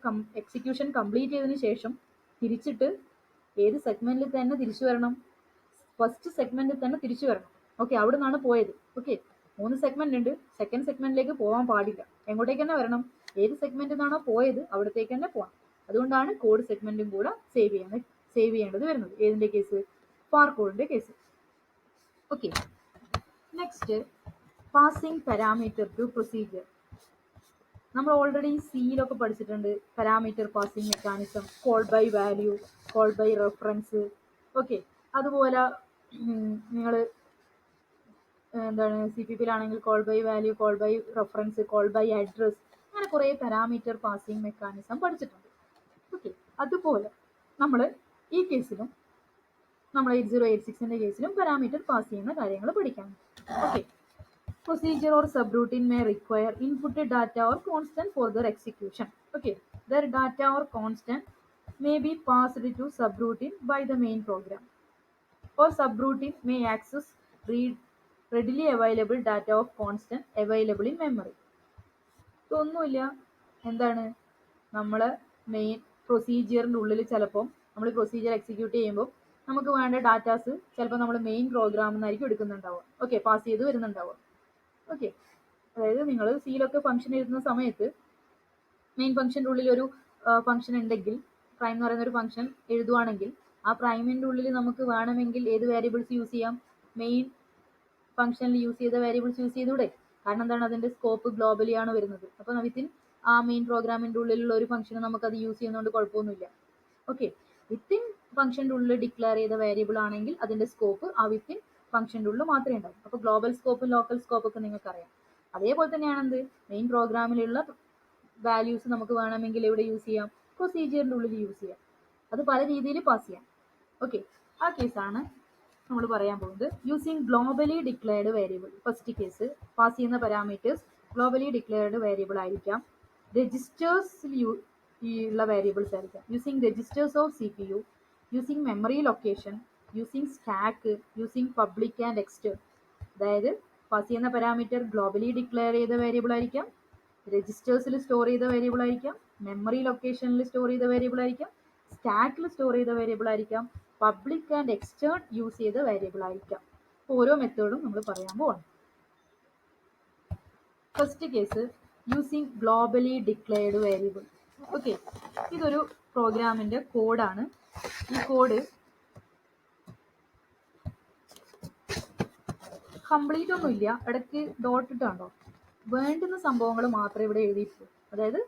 എക്സിക്യൂഷൻ കംപ്ലീറ്റ് ചെയ്തതിന് ശേഷം തിരിച്ചിട്ട് ഏത് സെഗ്മെന്റിൽ തന്നെ തിരിച്ചു വരണം, ഫസ്റ്റ് സെഗ്മെന്റിൽ തന്നെ തിരിച്ചു വരണം. ഓക്കെ, അവിടെ നിന്നാണ് പോയത്. ഓക്കെ, 3 സെഗ്മെന്റ് ഉണ്ട്, സെക്കൻഡ് സെഗ്മെന്റിലേക്ക് പോകാൻ പാടില്ല. എങ്ങോട്ടേക്ക് തന്നെ വരണം, ഏത് സെഗ്മെന്റിൽ നിന്നാണോ പോയത് അവിടത്തേക്ക് തന്നെ പോകണം. അതുകൊണ്ടാണ് കോഡ് സെഗ്മെന്റും കൂടെ സേവ് ചെയ്യേണ്ടത് വരുന്നത്. ഏതിന്റെ കേസ്, ഫാർ കോഡിന്റെ case. Okay, next passing parameter to procedure. നമ്മൾ ഓൾറെഡി സിയിലൊക്കെ പഠിച്ചിട്ടുണ്ട് parameter passing mechanism, call by value, call by reference. Okay, അതുപോലെ നിങ്ങൾ എന്താണ് CPP-യിലാണെങ്കിൽ call by value, call by reference, call by address, അങ്ങനെ കുറേ പാരാമീറ്റർ പാസിംഗ് മെക്കാനിസം പഠിച്ചിട്ടുണ്ട്. ഓക്കെ, അതുപോലെ നമ്മൾ ഈ കേസിലും നമ്മൾ 8086-ന്റെ കേസിലും പാരാമീറ്റർ പാസ് ചെയ്യുന്ന കാര്യങ്ങൾ പഠിക്കാം. Okay, procedure or subroutine may require inputted data or constant for their execution. Okay, their data or constant may be passed to subroutine by the main program, or subroutine may access readily available data of constant available in memory. ഇതൊന്നുമില്ല, എന്താണ് നമ്മൾ main പ്രൊസീജിയറിൻ്റെ ഉള്ളിൽ ചിലപ്പോൾ നമ്മൾ procedure execute ചെയ്യുമ്പോൾ നമുക്ക് വേണ്ട datas ചിലപ്പോൾ നമ്മൾ മെയിൻ പ്രോഗ്രാമിൽ നിന്നായിരിക്കും എടുക്കുന്നുണ്ടാവുക. ഓക്കെ, പാസ് ചെയ്ത് വരുന്നുണ്ടാവുക. ഓക്കെ, അതായത് നിങ്ങൾ സിയിലൊക്കെ ഫംഗ്ഷൻ എഴുതുന്ന സമയത്ത് മെയിൻ ഫംഗ്ഷൻ്റെ ഉള്ളിൽ ഒരു ഫംഗ്ഷൻ ഉണ്ടെങ്കിൽ, പ്രൈം എന്ന് പറയുന്ന ഒരു ഫംഗ്ഷൻ എഴുതുവാണെങ്കിൽ ആ പ്രൈമിൻ്റെ ഉള്ളിൽ നമുക്ക് വേണമെങ്കിൽ ഏത് വേരിയബിൾസ് യൂസ് ചെയ്യാം, മെയിൻ ഫംഗ്ഷനിൽ യൂസ് ചെയ്ത വേരിയബിൾസ് യൂസ് ചെയ്തൂടെ. കാരണം എന്താണ്, അതിൻ്റെ സ്കോപ്പ് ഗ്ലോബലി ആണ് വരുന്നത്. അപ്പോൾ വിത്തിൻ ആ മെയിൻ പ്രോഗ്രാമിൻ്റെ ഉള്ളിലുള്ള ഒരു ഫംഗ്ഷന് നമുക്കത് യൂസ് ചെയ്യുന്നതുകൊണ്ട് കുഴപ്പമൊന്നുമില്ല. ഓക്കെ, വിത്തിൻ ഫംഗ്ഷൻ്റെ ഉള്ളിൽ ഡിക്ലെയർ ചെയ്ത വേരിയബിൾ ആണെങ്കിൽ അതിൻ്റെ സ്കോപ്പ് ആ വിത്തിൻ ഫംഗ്ഷൻ്റെ ഉള്ളിൽ മാത്രമേ ഉണ്ടാവും. അപ്പോൾ ഗ്ലോബൽ സ്കോപ്പും ലോക്കൽ സ്കോപ്പൊക്കെ നിങ്ങൾക്കറിയാം. അതേപോലെ തന്നെയാണ് എന്ത്, മെയിൻ പ്രോഗ്രാമിലുള്ള വാല്യൂസ് നമുക്ക് വേണമെങ്കിൽ എവിടെ യൂസ് ചെയ്യാം, പ്രൊസീജിയറിൻ്റെ ഉള്ളിൽ യൂസ് ചെയ്യാം. അത് പല രീതിയിൽ പാസ് ചെയ്യാം. ഓക്കെ, ആ കേസാണ് നമ്മൾ പറയാൻ പോകുന്നത്. Using globally declared variable. First case, pass ചെയ്യുന്ന പാരാമീറ്റേഴ്സ് ഗ്ലോബലി ഡിക്ലെയർഡ് വേരിയബിൾ ആയിരിക്കാം, രജിസ്റ്റേഴ്സിൽ ഉള്ള വേരിയബിൾസ് ആയിരിക്കാം. Using registers of CPU, using memory location, using stack, using public and extern. അതായത് പാസ് ചെയ്യുന്ന പാരാമീറ്റർ ഗ്ലോബലി ഡിക്ലെയർ ചെയ്ത വേരിയബിൾ ആയിരിക്കാം, രജിസ്റ്റേഴ്സിൽ സ്റ്റോർ ചെയ്ത variable ആയിരിക്കാം, മെമ്മറി ലൊക്കേഷനിൽ സ്റ്റോർ ചെയ്ത വേരിയബിൾ ആയിരിക്കാം, സ്റ്റാക്കിൽ സ്റ്റോർ ചെയ്ത വേരിയബിൾ ആയിരിക്കാം, പബ്ലിക് ആൻഡ് എക്സ്റ്റേൺ യൂസ് ചെയ്ത വേരിയബിൾ ആയിരിക്കാം. ഓരോ മെത്തേഡും നമ്മൾ പറയാൻ പോവാണ്. First case, using globally declared variable. Okay, ഇതൊരു പ്രോഗ്രാമിൻ്റെ കോഡാണ്. ഈ കോഡ് കംപ്ലീറ്റ് ഒന്നുമില്ല, ഇടയ്ക്ക് ഡോട്ട് ഇട്ടുണ്ടോ, വേണ്ടുന്ന സംഭവങ്ങൾ മാത്രമേ ഇവിടെ എഴുതിയിട്ടുള്ളൂ. അതായത്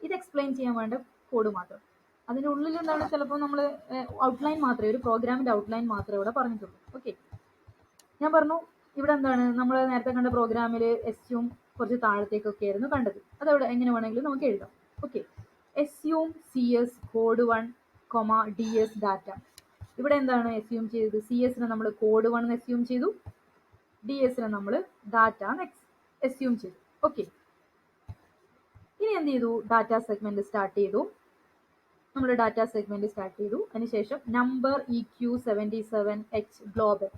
ഇത് എക്സ്പ്ലെയിൻ ചെയ്യാൻ വേണ്ട കോഡ് മാത്രം. അതിൻ്റെ ഉള്ളിൽ എന്താണ്, ചിലപ്പോൾ നമ്മൾ ഔട്ട്ലൈൻ മാത്രമേ, ഒരു പ്രോഗ്രാമിൻ്റെ ഔട്ട്ലൈൻ മാത്രമേ ഇവിടെ പറഞ്ഞിട്ടുള്ളൂ. ഓക്കെ, ഞാൻ പറഞ്ഞു ഇവിടെ എന്താണ്, നമ്മൾ നേരത്തെ കണ്ട പ്രോഗ്രാമിൽ എസ്യൂം കുറച്ച് താഴത്തേക്കൊക്കെ ആയിരുന്നു കണ്ടത്. അതവിടെ എങ്ങനെ വേണമെങ്കിലും നമുക്ക് എഴുതാം. Okay, assume CS code 1, DS data. ഇവിടെ എന്താണ് എസ്യൂം ചെയ്തത്, CS-നെ നമ്മൾ കോഡ് 1 എസ്യൂം ചെയ്തു, DS-നെ നമ്മൾ ഡാറ്റ എസ്യൂം ചെയ്തു. ഓക്കെ, ഇനി എന്ത് ചെയ്തു, ഡാറ്റ സെഗ്മെന്റ് സ്റ്റാർട്ട് ചെയ്തു. നമ്മൾ ഡാറ്റ സെഗ്മെന്റ് സ്റ്റാർട്ട് ചെയ്തു. അതിനുശേഷം നമ്പർ EQ77H ഗ്ലോബൽ.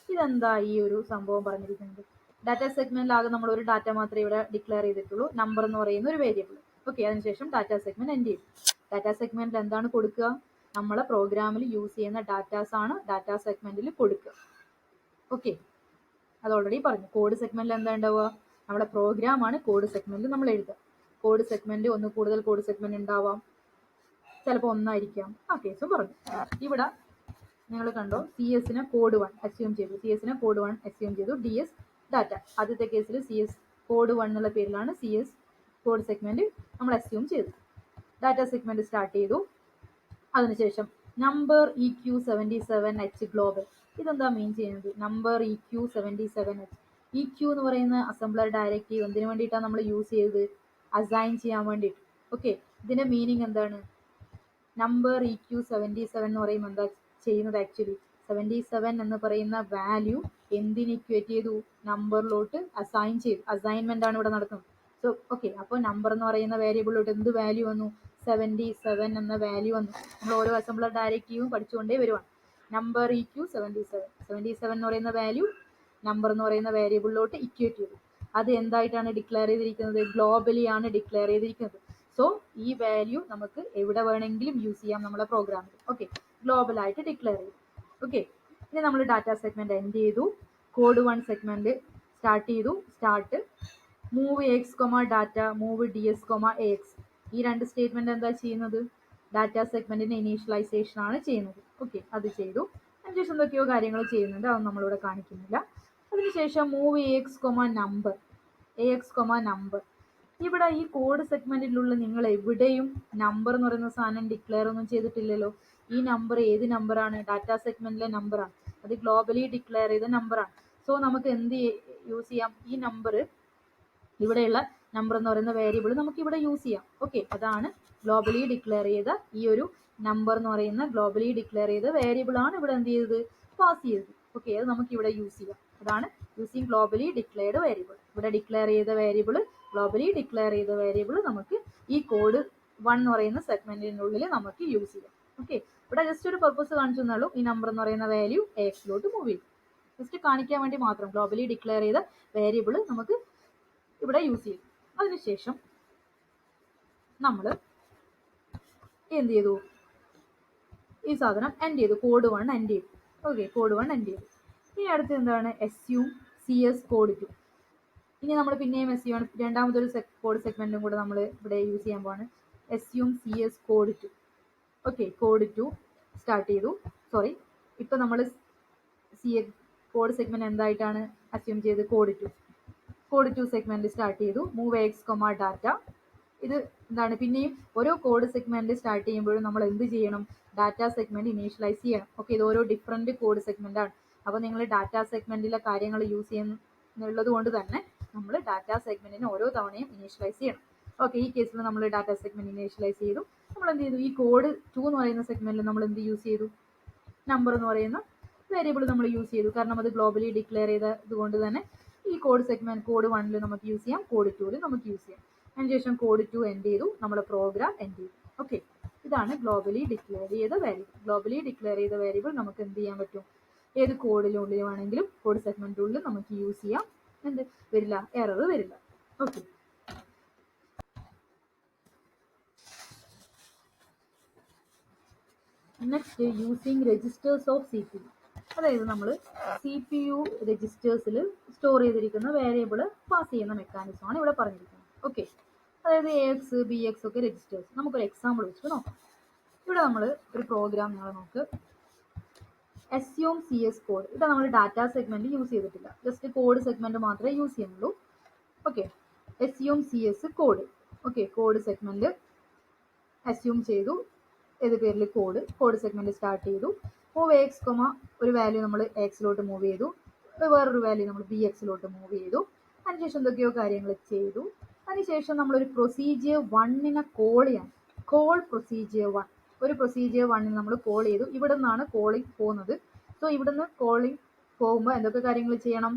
ഇതെന്താ ഈ ഒരു സംഭവം പറഞ്ഞിരിക്കുന്നത്, ഡാറ്റ സെഗ്മെന്റിലാകെ നമ്മൾ ഒരു ഡാറ്റ മാത്രമേ ഇവിടെ ഡിക്ലെയർ ചെയ്തിട്ടുള്ളൂ, നമ്പർ എന്ന് പറയുന്ന ഒരു വേരിയബിൾ. ഓക്കെ, അതിനുശേഷം ഡാറ്റ സെഗ്മെന്റ് എൻഡ് ചെയ്തു. ഡാറ്റ സെഗ്മെന്റിൽ എന്താണ് കൊടുക്കുക, നമ്മളെ പ്രോഗ്രാമിൽ യൂസ് ചെയ്യുന്ന ഡാറ്റാസ് ആണ് ഡാറ്റ സെഗ്മെന്റിൽ കൊടുക്കുക. ഓക്കെ, അത് ഓൾറെഡി പറഞ്ഞു. കോഡ് സെഗ്മെന്റിൽ എന്താ ഉണ്ടാവുക, നമ്മുടെ പ്രോഗ്രാമാണ് കോഡ് സെഗ്മെന്റിൽ നമ്മൾ എഴുതുക. കോഡ് സെഗ്മെന്റ് ഒന്ന് കൂടുതൽ കോഡ് സെഗ്മെന്റ് ഉണ്ടാവാം, ചിലപ്പോൾ ഒന്നായിരിക്കാം, ആ കേസും പറഞ്ഞു. ഇവിടെ നിങ്ങൾ കണ്ടോ, CS കോഡ് 1 അസ്യൂം ചെയ്തു, CS കോഡ് 1 അസ്യൂം ചെയ്തു, DS ഡാറ്റ. ആദ്യത്തെ കേസിൽ CS കോഡ് 1 എന്നുള്ള പേരിലാണ് CS കോഡ് സെഗ്മെന്റ് നമ്മൾ അസ്യൂം ചെയ്തു. ഡാറ്റ സെഗ്മെന്റ് സ്റ്റാർട്ട് ചെയ്തു. അതിനുശേഷം നമ്പർ EQ77H ഗ്ലോബൽ. ഇതെന്താ മീൻ ചെയ്യുന്നത്? Number EQ77H. EQ എന്ന് പറയുന്ന അസംബ്ലർ ഡയറക്റ്റീവ് എന്തിനു വേണ്ടിയിട്ടാണ് നമ്മൾ യൂസ് ചെയ്തത്? അസൈൻ ചെയ്യാൻ വേണ്ടിയിട്ട്. ഓക്കെ, ഇതിന്റെ മീനിങ് എന്താണ്? നമ്പർ EQ77 എന്ന് പറയുമ്പോൾ എന്താ ചെയ്യുന്നത്? ആക്ച്വലി 77 എന്ന് പറയുന്ന വാല്യൂ എന്തിന് ഇക്വേറ്റ് ചെയ്തു? നമ്പറിലോട്ട് അസൈൻ ചെയ്തു. അസൈൻമെന്റ് ആണ് ഇവിടെ നടക്കുന്നത്. സോ ഓക്കെ, അപ്പോൾ നമ്പർ എന്ന് പറയുന്ന വേരിയബിളിലോട്ട് എന്ത് വാല്യൂ വന്നു? 77 എന്ന വാല്യൂ വന്നു. നമ്മൾ ഓരോ അസംബ്ലർ ഡയറക്റ്റീവും പഠിച്ചുകൊണ്ടേ വരുവാണ്. നമ്പർ EQ77 എന്ന് പറയുന്ന വാല്യൂ നമ്പർ എന്ന് പറയുന്ന വേരിയബിളിലോട്ട് ഇക്വേറ്റ് ചെയ്തു. അത് എന്തായിട്ടാണ് ഡിക്ലെയർ ചെയ്തിരിക്കുന്നത്? ഗ്ലോബലി ആണ് ഡിക്ലെയർ ചെയ്തിരിക്കുന്നത്. സോ ഈ വാല്യൂ നമുക്ക് എവിടെ വേണമെങ്കിലും യൂസ് ചെയ്യാം നമ്മളെ പ്രോഗ്രാമിൽ. ഓക്കെ, ഗ്ലോബൽ ആയിട്ട് ഡിക്ലെയർ ചെയ്തു. ഓക്കെ, ഇനി നമ്മൾ ഡാറ്റ സെഗ്മെന്റ് എൻഡ് ചെയ്തു. കോഡ് 1 സെഗ്മെന്റ് സ്റ്റാർട്ട് ചെയ്തു. Start move AX, data, move DS, AX. ഈ രണ്ട് സ്റ്റേറ്റ്മെന്റ് എന്താ ചെയ്യുന്നത്? ഡാറ്റ സെഗ്മെന്റിന്റെ ഇനീഷ്യലൈസേഷൻ ആണ് ചെയ്യുന്നത്. ഓക്കെ, അത് ചെയ്തു. അതിനുശേഷം എന്തൊക്കെയോ കാര്യങ്ങൾ ചെയ്യുന്നുണ്ട്, അതൊന്നും നമ്മളിവിടെ കാണിക്കുന്നില്ല. അതിനുശേഷം മൂവ് AX, നമ്പർ. നമ്പർ. ഇവിടെ ഈ കോഡ് സെഗ്മെന്റിലുള്ള നിങ്ങൾ എവിടെയും നമ്പർ എന്ന് പറയുന്ന സാധനം ഡിക്ലെയർ ഒന്നും ചെയ്തിട്ടില്ലല്ലോ. ഈ നമ്പർ ഏത് നമ്പറാണ്? ഡാറ്റ സെഗ്മെന്റിലെ നമ്പറാണ്. അത് ഗ്ലോബലി ഡിക്ലെയർ ചെയ്ത നമ്പറാണ്. സോ നമുക്ക് എന്ത് യൂസ് ചെയ്യാം? ഈ നമ്പർ, ഇവിടെയുള്ള നമ്പർ എന്ന് പറയുന്ന വേരിയബിൾ നമുക്ക് ഇവിടെ യൂസ് ചെയ്യാം. ഓക്കെ, അതാണ് ഗ്ലോബലി ഡിക്ലെയർ ചെയ്ത ഈ ഒരു നമ്പർ എന്ന് പറയുന്ന ഗ്ലോബലി ഡിക്ലെയർ ചെയ്ത വേരിയബിൾ ആണ് ഇവിടെ എന്ത് ചെയ്തത്? പാസ് ചെയ്തത്. ഓക്കെ, അത് നമുക്ക് ഇവിടെ യൂസ് ചെയ്യാം. അതാണ് യൂസിങ് ഗ്ലോബലി ഡിക്ലെയർഡ് വേരിയബിൾ. ഇവിടെ ഡിക്ലെയർ ചെയ്ത വേരിയബിൾ, ഗ്ലോബലി ഡിക്ലെയർ ചെയ്ത വേരിയബിൾ നമുക്ക് ഈ കോഡ് 1 എന്ന് പറയുന്ന സെഗ്മെന്റിനുള്ളിൽ നമുക്ക് യൂസ് ചെയ്യാം. ഓക്കെ, ഇവിടെ ജസ്റ്റ് ഒരു പർപ്പസ് കാണിച്ചു തന്നുള്ളൂ. ഈ നമ്പർ എന്ന് പറയുന്ന വാല്യൂ AXലോട്ട് മൂവ് ചെയ്യും. ജസ്റ്റ് കാണിക്കാൻ വേണ്ടി മാത്രം. ഗ്ലോബലി ഡിക്ലെയർ ചെയ്ത വേരിയബിൾ നമുക്ക് ഇവിടെ യൂസ് ചെയ്യും. അതിനുശേഷം നമ്മൾ എന്ത് ചെയ്തു? ഈ സാധനം എൻഡ് ചെയ്തു. കോഡ് 1 എൻഡ് ചെയ്തു. ഓക്കെ, കോഡ് 1 എൻഡ് ചെയ്തു. ഇനി അടുത്ത് എന്താണ്? assume CS code 2. ഇനി നമ്മൾ പിന്നെയും assume രണ്ടാമതൊരു കോഡ് സെഗ്മെന്റും കൂടെ നമ്മൾ ഇവിടെ യൂസ് ചെയ്യാൻ പോവാണ്. assume CS code 2. Okay, code 2 start ചെയ്തു. സോറി, ഇപ്പൊ നമ്മൾ കോഡ് സെഗ്മെന്റ് എന്തായിട്ടാണ് അസ്യൂം ചെയ്ത്? കോഡ് 2 സെഗ്മെന്റ് സ്റ്റാർട്ട് ചെയ്തു. Move AX, data. ഇത് എന്താണ്? പിന്നെയും ഓരോ കോഡ് സെഗ്മെന്റ് സ്റ്റാർട്ട് ചെയ്യുമ്പോഴും നമ്മൾ എന്ത് ചെയ്യണം? ഡാറ്റ സെഗ്മെന്റ് ഇനീഷ്യലൈസ് ചെയ്യണം. ഓക്കെ, ഇത് ഓരോ ഡിഫറെന്റ് കോഡ് സെഗ്മെന്റ് ആണ്. അപ്പോൾ നിങ്ങൾ ഡാറ്റ സെഗ്മെന്റിലെ കാര്യങ്ങൾ യൂസ് ചെയ്യുന്നുള്ളത് കൊണ്ട് തന്നെ നമ്മൾ ഡാറ്റ സെഗ്മെന്റിന് ഓരോ തവണയും ഇനീഷ്യലൈസ് ചെയ്യണം. ഓക്കെ, ഈ കേസിൽ നമ്മൾ ഡാറ്റ സെഗ്മെന്റ് ഇനീഷ്യലൈസ് ചെയ്തു. നമ്മൾ എന്ത് ചെയ്തു? ഈ കോഡ് 2 എന്ന് പറയുന്ന സെഗ്മെന്റിൽ നമ്മൾ എന്ത് യൂസ് ചെയ്തു? നമ്പർ എന്ന് പറയുന്ന വേരിയബിൾ നമ്മൾ യൂസ് ചെയ്തു. കാരണം അത് ഗ്ലോബലി ഡിക്ലെയർ ചെയ്തത് കൊണ്ട് തന്നെ ഈ കോഡ് സെഗ്മെന്റ് കോഡ് 1 നമുക്ക് യൂസ് ചെയ്യാം, കോഡ് 2 നമുക്ക് യൂസ് ചെയ്യാം. അതിനുശേഷം കോഡ് 2 എൻഡ് ചെയ്തു. നമ്മുടെ പ്രോഗ്രാം എൻഡ് ചെയ്തു. ഓക്കെ, ഇതാണ് ഗ്ലോബലി ഡിക്ലെയർ ചെയ്ത വേരിയബിൾ. ഗ്ലോബലി ഡിക്ലെയർ ചെയ്ത വേരിയബിൾ നമുക്ക് എന്ത് ചെയ്യാൻ പറ്റും? ഏത് കോഡിനുള്ളിൽ വേണമെങ്കിലും കോഡ് സെഗ്മെന്റിനുള്ളിൽ നമുക്ക് യൂസ് ചെയ്യാം. എന്ത് വരില്ല? എറർ വരില്ല. Okay, next using registers of CPU. അതായത് നമ്മൾ CPU രജിസ്റ്റേഴ്സിൽ സ്റ്റോർ ചെയ്തിരിക്കുന്ന വേരിയബിൾ പാസ് ചെയ്യുന്ന മെക്കാനിസം ആണ് ഇവിടെ പറഞ്ഞിരിക്കുന്നത്. ഓക്കെ, അതായത് AX, BX ഒക്കെ രജിസ്റ്റേഴ്സ്. നമുക്കൊരു എക്സാമ്പിൾ വെച്ചിട്ട് നോക്കാം. ഇവിടെ നമ്മൾ ഒരു പ്രോഗ്രാം നിങ്ങൾ നോക്ക്. assume CS code. ഇവിടെ നമ്മൾ ഡാറ്റ സെഗ്മെന്റ് യൂസ് ചെയ്തിട്ടില്ല, ജസ്റ്റ് കോഡ് സെഗ്മെന്റ് മാത്രമേ യൂസ് ചെയ്യുന്നുള്ളൂ. Okay, assume CS code. Okay, code segment assume ചെയ്തു. ഏത് പേരിൽ? കോഡ് സെഗ്മെന്റ് സ്റ്റാർട്ട് ചെയ്തു. മൂവ് AX, ഒരു വാല്യൂ നമ്മൾ AXലോട്ട് മൂവ് ചെയ്തു. വേറൊരു വാല്യൂ നമ്മൾ BXലോട്ട് മൂവ് ചെയ്തു. അതിനുശേഷം എന്തൊക്കെയോ കാര്യങ്ങൾ ചെയ്തു. അതിനുശേഷം നമ്മളൊരു പ്രൊസീജിയർ 1നെ കോൾ ചെയ്യാൻ. Call procedure 1. ഒരു പ്രൊസീജിയർ 1 നമ്മൾ കോൾ ചെയ്തു. ഇവിടെ നിന്നാണ് കോളിംഗ് പോകുന്നത്. സോ ഇവിടുന്ന് കോളിംഗ് പോകുമ്പോൾ എന്തൊക്കെ കാര്യങ്ങൾ ചെയ്യണം?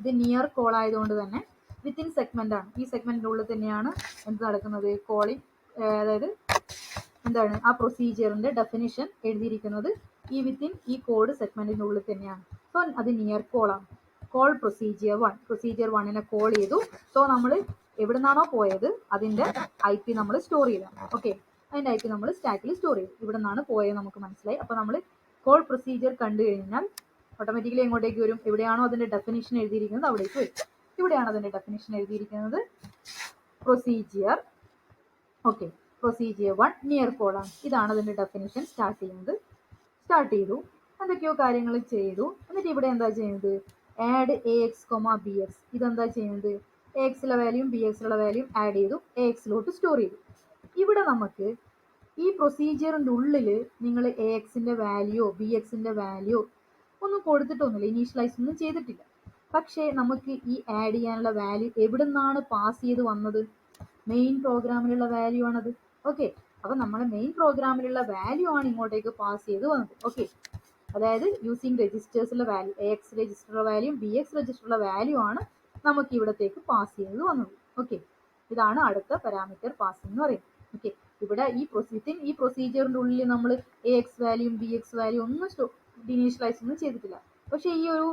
ഇത് നിയർ കോൾ ആയതുകൊണ്ട് തന്നെ വിത്തിൻ സെഗ്മെന്റ് ആണ്. ഈ സെഗ്മെന്റിന്റെ ഉള്ളിൽ തന്നെയാണ് എന്ത് നടക്കുന്നത്? കോളിംഗ്. അതായത് എന്താണ്? ആ പ്രൊസീജിയറിന്റെ ഡെഫിനിഷൻ എഴുതിയിരിക്കുന്നത് ഈ വിത്തിൻ ഈ കോഡ് സെഗ്മെന്റിന്റെ ഉള്ളിൽ തന്നെയാണ്. സോ അത് നിയർ കോൾ ആണ്. Call procedure 1. പ്രൊസീജിയർ 1നെ കോൾ ചെയ്തു. സോ നമ്മൾ എവിടെ നിന്നാണോ പോയത് അതിന്റെ IP നമ്മൾ സ്റ്റോർ ചെയ്യണം. ഓക്കെ, അതിന്റെ IP നമ്മൾ സ്റ്റാക്കിൽ സ്റ്റോർ ചെയ്യും. ഇവിടെ നിന്നാണ് പോയത് നമുക്ക് മനസ്സിലായി. അപ്പോൾ നമ്മൾ കോൾ പ്രൊസീജിയർ കണ്ടു കഴിഞ്ഞാൽ ഓട്ടോമാറ്റിക്കലി എങ്ങോട്ടേക്ക് വരും? എവിടെയാണോ അതിന്റെ ഡെഫിനിഷൻ എഴുതിയിരിക്കുന്നത് അവിടേക്ക് വരും. ഇവിടെയാണ് അതിന്റെ ഡെഫിനിഷൻ എഴുതിയിരിക്കുന്നത്, പ്രൊസീജിയർ. ഓക്കെ, പ്രൊസീജിയർ 1 നിയർ കോളാണ്. ഇതാണ് അതിന്റെ ഡെഫിനിഷൻ. സ്റ്റാർട്ട് ചെയ്തു, എന്തൊക്കെയോ കാര്യങ്ങൾ ചെയ്തു. എന്നിട്ട് ഇവിടെ എന്താ ചെയ്യുന്നത്? Add A X comma B X. ഇതെന്താ ചെയ്യുന്നത്? എ എക്സിലെ വാല്യൂം ബി എക്സിലുള്ള വാല്യൂം ആഡ് ചെയ്തു, എ എക്സിലോട്ട് സ്റ്റോർ ചെയ്തു. ഇവിടെ നമുക്ക് ഈ പ്രൊസീജിയറിൻ്റെ ഉള്ളിൽ നിങ്ങൾ എ എക്സിൻ്റെ വാല്യൂ ബി എക്സിൻ്റെ വാല്യൂ ഒന്നും കൊടുത്തിട്ടൊന്നുമില്ല, ഇനീഷ്യലൈസ് ഒന്നും ചെയ്തിട്ടില്ല. പക്ഷേ നമുക്ക് ഈ ആഡ് ചെയ്യാനുള്ള വാല്യൂ എവിടെ നിന്നാണ് പാസ് ചെയ്ത് വന്നത്? മെയിൻ പ്രോഗ്രാമിലുള്ള വാല്യൂ ആണത്. ഓക്കെ, അപ്പം നമ്മുടെ മെയിൻ പ്രോഗ്രാമിലുള്ള വാല്യൂ ആണ് ഇങ്ങോട്ടേക്ക് പാസ് ചെയ്ത് വന്നത്. ഓക്കെ, അതായത് യൂസിങ് രജിസ്റ്റേഴ്സിലെ വാല്യൂ, എ എക്സ് രജിസ്റ്ററുള്ള വാല്യൂ ബി എക്സ് രജിസ്റ്ററുള്ള വാല്യൂ ആണ് നമുക്ക് ഇവിടത്തേക്ക് പാസ് ചെയ്ത് വന്നത്. ഓക്കെ, ഇതാണ് അടുത്ത പാരാമീറ്റർ പാസിംഗ് എന്ന് പറയുന്നത്. ഓക്കെ, ഇവിടെ ഈ പ്രൊസീജിയറിൻ്റെ ഉള്ളിൽ നമ്മൾ എ എക്സ് വാല്യൂം ബി എക്സ് വാല്യൂ ഒന്നും ഇനീഷ്യലൈസ് ഒന്നും ചെയ്തിട്ടില്ല. പക്ഷേ ഈ ഒരു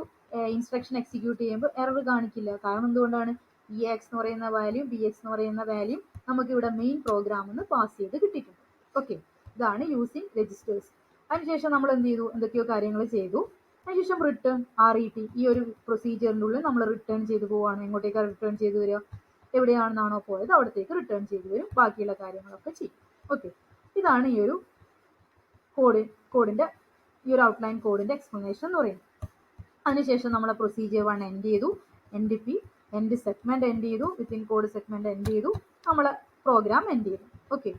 ഇൻസ്ട്രക്ഷൻ എക്സിക്യൂട്ട് ചെയ്യുമ്പോൾ എറർ കാണിക്കില്ല. കാരണം എന്തുകൊണ്ടാണ്? ഈ എക്സ് എന്ന് പറയുന്ന വാല്യൂ ബി എക്സ് എന്ന് പറയുന്ന വാല്യൂ നമുക്ക് ഇവിടെ മെയിൻ പ്രോഗ്രാമിൽ നിന്ന് പാസ് ചെയ്ത് കിട്ടിയിട്ടുണ്ട്. ഓക്കെ, ഇതാണ് യൂസിങ് രജിസ്റ്റേഴ്സ്. അതിനുശേഷം നമ്മൾ എന്ത് ചെയ്തു? എന്തൊക്കെയോ കാര്യങ്ങൾ ചെയ്തു. അതിനുശേഷം റിട്ടേൺ RET, ഈ ഒരു പ്രൊസീജിയറിൻ്റെ ഉള്ളിൽ നമ്മൾ റിട്ടേൺ ചെയ്ത് പോവുകയാണ്. എങ്ങോട്ടേക്കാണ് റിട്ടേൺ ചെയ്ത് വരിക? എവിടെയാണെന്നാണോ പോയത് അവിടത്തേക്ക് റിട്ടേൺ ചെയ്ത് വരും. ബാക്കിയുള്ള കാര്യങ്ങളൊക്കെ ചെയ്യും. ഓക്കെ, ഇതാണ് ഈ ഒരു കോഡിൻ്റെ ഈ ഒരു ഔട്ട്ലൈൻ കോഡിൻ്റെ എക്സ്പ്ലനേഷൻ എന്ന് പറയുന്നത്. അതിനുശേഷം നമ്മൾ പ്രൊസീജിയർ 1 എൻഡ് ചെയ്തു, എൻഡ് സെഗ്മെന്റ് എൻഡ് ചെയ്തു, വിത്തിൻ കോഡ് സെഗ്മെന്റ് എൻഡ് ചെയ്തു, നമ്മളെ പ്രോഗ്രാം എൻഡ് ചെയ്തു. ഓക്കെ,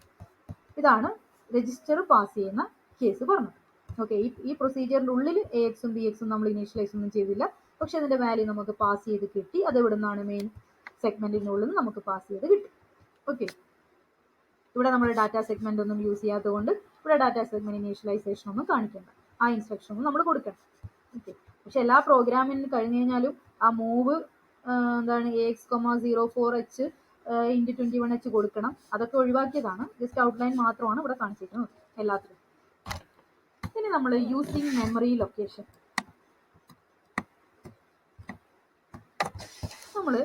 ഇതാണ് രജിസ്റ്റർ പാസ് ചെയ്യുന്ന കേസ് പറഞ്ഞത്. ഓക്കെ, ഈ പ്രൊസീജിയറിൻ്റെ ഉള്ളിൽ എ എക്സും ബി എക്സും നമ്മൾ ഇനീഷ്യലൈസ് ഒന്നും ചെയ്തില്ല. പക്ഷെ അതിൻ്റെ വാല്യൂ നമുക്ക് പാസ് ചെയ്ത് കിട്ടി. അത് എവിടെ നിന്നാണ്? മെയിൻ സെഗ്മെന്റിനുള്ളിൽ നിന്ന് നമുക്ക് പാസ് ചെയ്ത് കിട്ടി. ഓക്കെ, ഇവിടെ നമ്മൾ ഡാറ്റ സെഗ്മെന്റ് ഒന്നും യൂസ് ചെയ്യാത്തതുകൊണ്ട് ഇവിടെ ഡാറ്റ സെഗ്മെന്റ് ഇനീഷ്യലൈസേഷൻ ഒന്നും കാണിക്കേണ്ട, ആ ഇൻസ്ട്രക്ഷൻ ഒന്നും നമ്മൾ കൊടുക്കണം. ഓക്കെ, പക്ഷെ എല്ലാ പ്രോഗ്രാമിനും കഴിഞ്ഞ് കഴിഞ്ഞാലും ആ മൂവ് എന്താണ് AX,04H × 21H കൊടുക്കണം. അതൊക്കെ ഒഴിവാക്കിയതാണ്, ജസ്റ്റ് ഔട്ട്ലൈൻ മാത്രമാണ് ഇവിടെ കാണിച്ചിരിക്കുന്നത് എല്ലാത്തിലും. ഇനി നമ്മൾ യൂസിങ് മെമ്മറി ലൊക്കേഷൻ, നമ്മൾ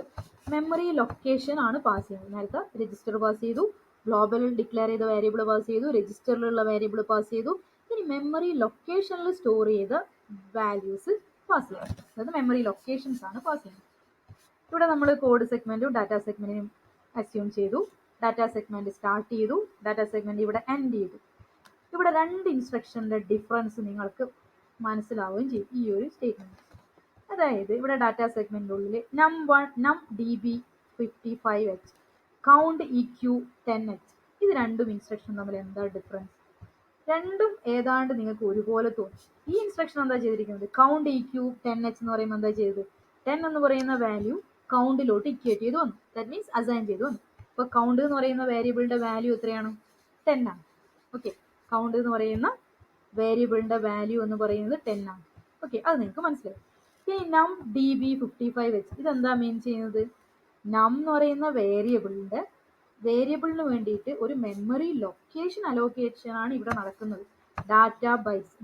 മെമ്മറി ലൊക്കേഷൻ ആണ് പാസ് ചെയ്യുന്നത്. നേരത്തെ രജിസ്റ്റർ പാസ് ചെയ്തു, ഗ്ലോബലിൽ ഡിക്ലെയർ ചെയ്ത വേരിയബിൾ പാസ് ചെയ്തു, രജിസ്റ്ററിലുള്ള വേരിയബിൾ പാസ് ചെയ്തു. ഇനി മെമ്മറി ലൊക്കേഷനിൽ സ്റ്റോർ ചെയ്ത വാല്യൂസ് പാസ് ചെയ്യാം. അതായത് മെമ്മറി ലൊക്കേഷൻസ് ആണ് പാസ് ചെയ്യുന്നത്. ഇവിടെ നമ്മൾ കോഡ് സെഗ്മെന്റും ഡാറ്റ സെഗ്മെന്റിനും അസ്യൂം ചെയ്തു. ഡാറ്റ സെഗ്മെന്റ് സ്റ്റാർട്ട് ചെയ്തു, ഡാറ്റ സെഗ്മെന്റ് ഇവിടെ എൻഡ് ചെയ്തു. ഇവിടെ രണ്ട് ഇൻസ്ട്രക്ഷൻ്റെ ഡിഫറൻസ് നിങ്ങൾക്ക് മനസ്സിലാവുകയും ചെയ്യും ഈ ഒരു സ്റ്റേറ്റ്മെന്റ്. അതായത് ഇവിടെ ഡാറ്റ സെഗ്മെന്റിൻ്റെ ഉള്ളിൽ num db55h count eq 10h, ഇത് രണ്ടും ഇൻസ്ട്രക്ഷൻ തമ്മിൽ എന്താ ഡിഫറൻസ്? രണ്ടും ഏതാണ്ട് നിങ്ങൾക്ക് ഒരുപോലെ തോന്നും. ഈ ഇൻസ്ട്രക്ഷൻ എന്താ ചെയ്തിരിക്കുന്നത്? കൗണ്ട് eq 10h എന്ന് പറയുമ്പോൾ എന്താ ചെയ്തത്? 10 എന്ന് പറയുന്ന വാല്യൂ കൗണ്ടിലോട്ട് ഇക്വേറ്റ് ചെയ്ത് വന്നു. ദാറ്റ് മീൻസ് അസൈൻ ചെയ്ത് വന്നു. ഇപ്പോൾ കൗണ്ട് എന്ന് പറയുന്ന വേരിയബിളിന്റെ വാല്യൂ എത്രയാണ്? 10 ആണ്. ഓക്കെ, കൗണ്ട് എന്ന് പറയുന്ന വേരിയബിളിന്റെ വാല്യൂ എന്ന് പറയുന്നത് 10 ആണ്. ഓക്കെ, അത് നിങ്ങൾക്ക് മനസ്സിലായി. ഇനി num db55h ഇതെന്താ മീൻ ചെയ്യുന്നത്? നം എന്ന് പറയുന്ന വേരിയബിളിന് വേണ്ടിയിട്ട് ഒരു മെമ്മറി ലൊക്കേഷൻ അലോക്കേഷൻ ആണ് ഇവിടെ നടക്കുന്നത്. ഡാറ്റ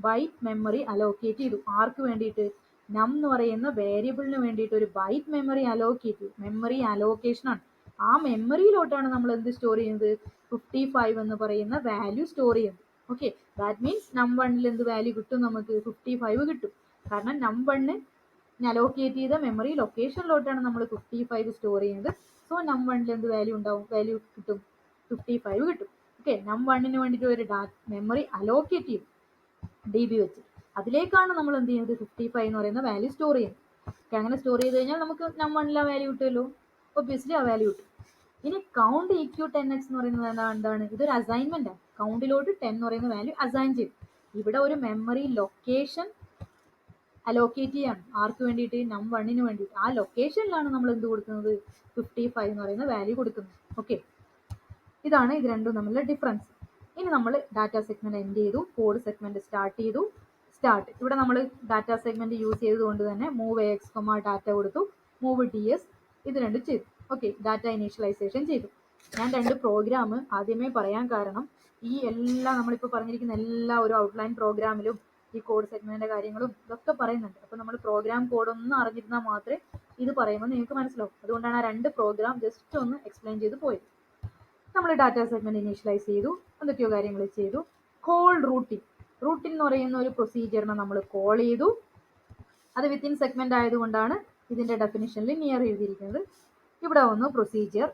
ബൈറ്റ് മെമ്മറി അലോക്കേറ്റ് ചെയ്തു. ആർക്ക് വേണ്ടിയിട്ട്? നം എന്ന് പറയുന്ന വേരിയബിളിന് വേണ്ടിയിട്ട് ഒരു ബൈറ്റ് മെമ്മറി അലോക്കേറ്റ് ചെയ്തു. മെമ്മറി അലോക്കേഷൻ ആണ്. ആ മെമ്മറിയിലോട്ടാണ് നമ്മൾ എന്ത് സ്റ്റോർ ചെയ്യുന്നത്? 55 എന്ന് പറയുന്ന വാല്യൂ സ്റ്റോർ ചെയ്യുന്നത്. ഓക്കെ, ദാറ്റ് മീൻസ് num1 എന്ത് വാല്യൂ കിട്ടും? നമുക്ക് 55 കിട്ടും. കാരണം num1 അലോക്കേറ്റ് ചെയ്ത മെമ്മറി ലൊക്കേഷനിലോട്ടാണ് നമ്മൾ 55 സ്റ്റോർ ചെയ്യുന്നത്. സോ num1 എന്ത് വാല്യൂ ഉണ്ടാവും? വാല്യൂ കിട്ടും, 55 കിട്ടും. ഓക്കെ, num1 വേണ്ടിയിട്ട് ഒരു മെമ്മറി അലോക്കേറ്റ് ചെയ്യും DB വെച്ച്. അതിലേക്കാണ് നമ്മൾ എന്ത് ചെയ്യുന്നത്? 55 എന്ന് പറയുന്ന വാല്യൂ സ്റ്റോർ ചെയ്യുന്നത്. ഓക്കെ, അങ്ങനെ സ്റ്റോർ ചെയ്ത് കഴിഞ്ഞാൽ നമുക്ക് num1 ആ വാല്യൂ കിട്ടുമല്ലോ. ഒബ്വിയസ്ലി ആ വാല്യൂ കിട്ടും. ഇനി കൗണ്ട് eq 10h എന്ന് പറയുന്നത് എന്താണ്? ഇതൊരു അസൈൻമെന്റ് ആണ്. കൗണ്ടിലോട്ട് 10 എന്ന് പറയുന്ന വാല്യൂ അസൈൻ ചെയ്തു. ഇവിടെ ഒരു മെമ്മറി ലൊക്കേഷൻ അലോക്കേറ്റ് ചെയ്യാണ്. ആർക്ക് വേണ്ടിയിട്ട്? num1 വേണ്ടിയിട്ട്. ആ ലൊക്കേഷനിലാണ് നമ്മൾ എന്ത് കൊടുക്കുന്നത്? 55 എന്ന് പറയുന്ന വാല്യൂ കൊടുക്കുന്നത്. ഓക്കെ, ഇതാണ് ഇത് രണ്ടും തമ്മിലുള്ള ഡിഫറൻസ്. ഇനി നമ്മൾ ഡാറ്റ സെഗ്മെന്റ് എൻഡ് ചെയ്തു, കോഡ് സെഗ്മെന്റ് സ്റ്റാർട്ട് ചെയ്തു. ഇവിടെ നമ്മൾ ഡാറ്റ സെഗ്മെന്റ് യൂസ് ചെയ്തുകൊണ്ട് തന്നെ മൂവ് AX, ഡാറ്റ കൊടുത്തു, മൂവ് DS ഇത് രണ്ടും ചെയ്തു. ഓക്കെ, ഡാറ്റ ഇനീഷ്യലൈസേഷൻ ചെയ്തു. ഞാൻ രണ്ട് പ്രോഗ്രാം ആദ്യമേ പറയാൻ കാരണം ഈ എല്ലാ നമ്മളിപ്പോൾ പറഞ്ഞിരിക്കുന്ന എല്ലാ ഒരു ഔട്ട്ലൈൻ പ്രോഗ്രാമിലും ഈ കോഡ് സെഗ്മെന്റിന്റെ കാര്യങ്ങളും ഇതൊക്കെ പറയുന്നുണ്ട്. അപ്പോൾ നമ്മൾ പ്രോഗ്രാം കോഡ് ഒന്ന് അറിഞ്ഞിരുന്നാൽ മാത്രമേ ഇത് പറയുമ്പോൾ നിങ്ങൾക്ക് മനസ്സിലാവും. അതുകൊണ്ടാണ് ആ രണ്ട് പ്രോഗ്രാം ജസ്റ്റ് ഒന്ന് എക്സ്പ്ലെയിൻ ചെയ്ത് പോയത്. നമ്മൾ ഡാറ്റ സെഗ്മെന്റ് ഇനീഷ്യലൈസ് ചെയ്തു, എന്തൊക്കെയോ കാര്യങ്ങൾ ചെയ്തു. കോൾ റൂട്ടിൻ എന്ന് പറയുന്ന ഒരു പ്രൊസീജിയറിനെ നമ്മൾ കോൾ ചെയ്തു. അത് വിത്തിൻ സെഗ്മെന്റ് ആയതുകൊണ്ടാണ് ഇതിന്റെ ഡെഫിനിഷനിൽ നിയർ എഴുതിയിരിക്കുന്നത്. ഇവിടെ വന്നു പ്രൊസീജിയർ.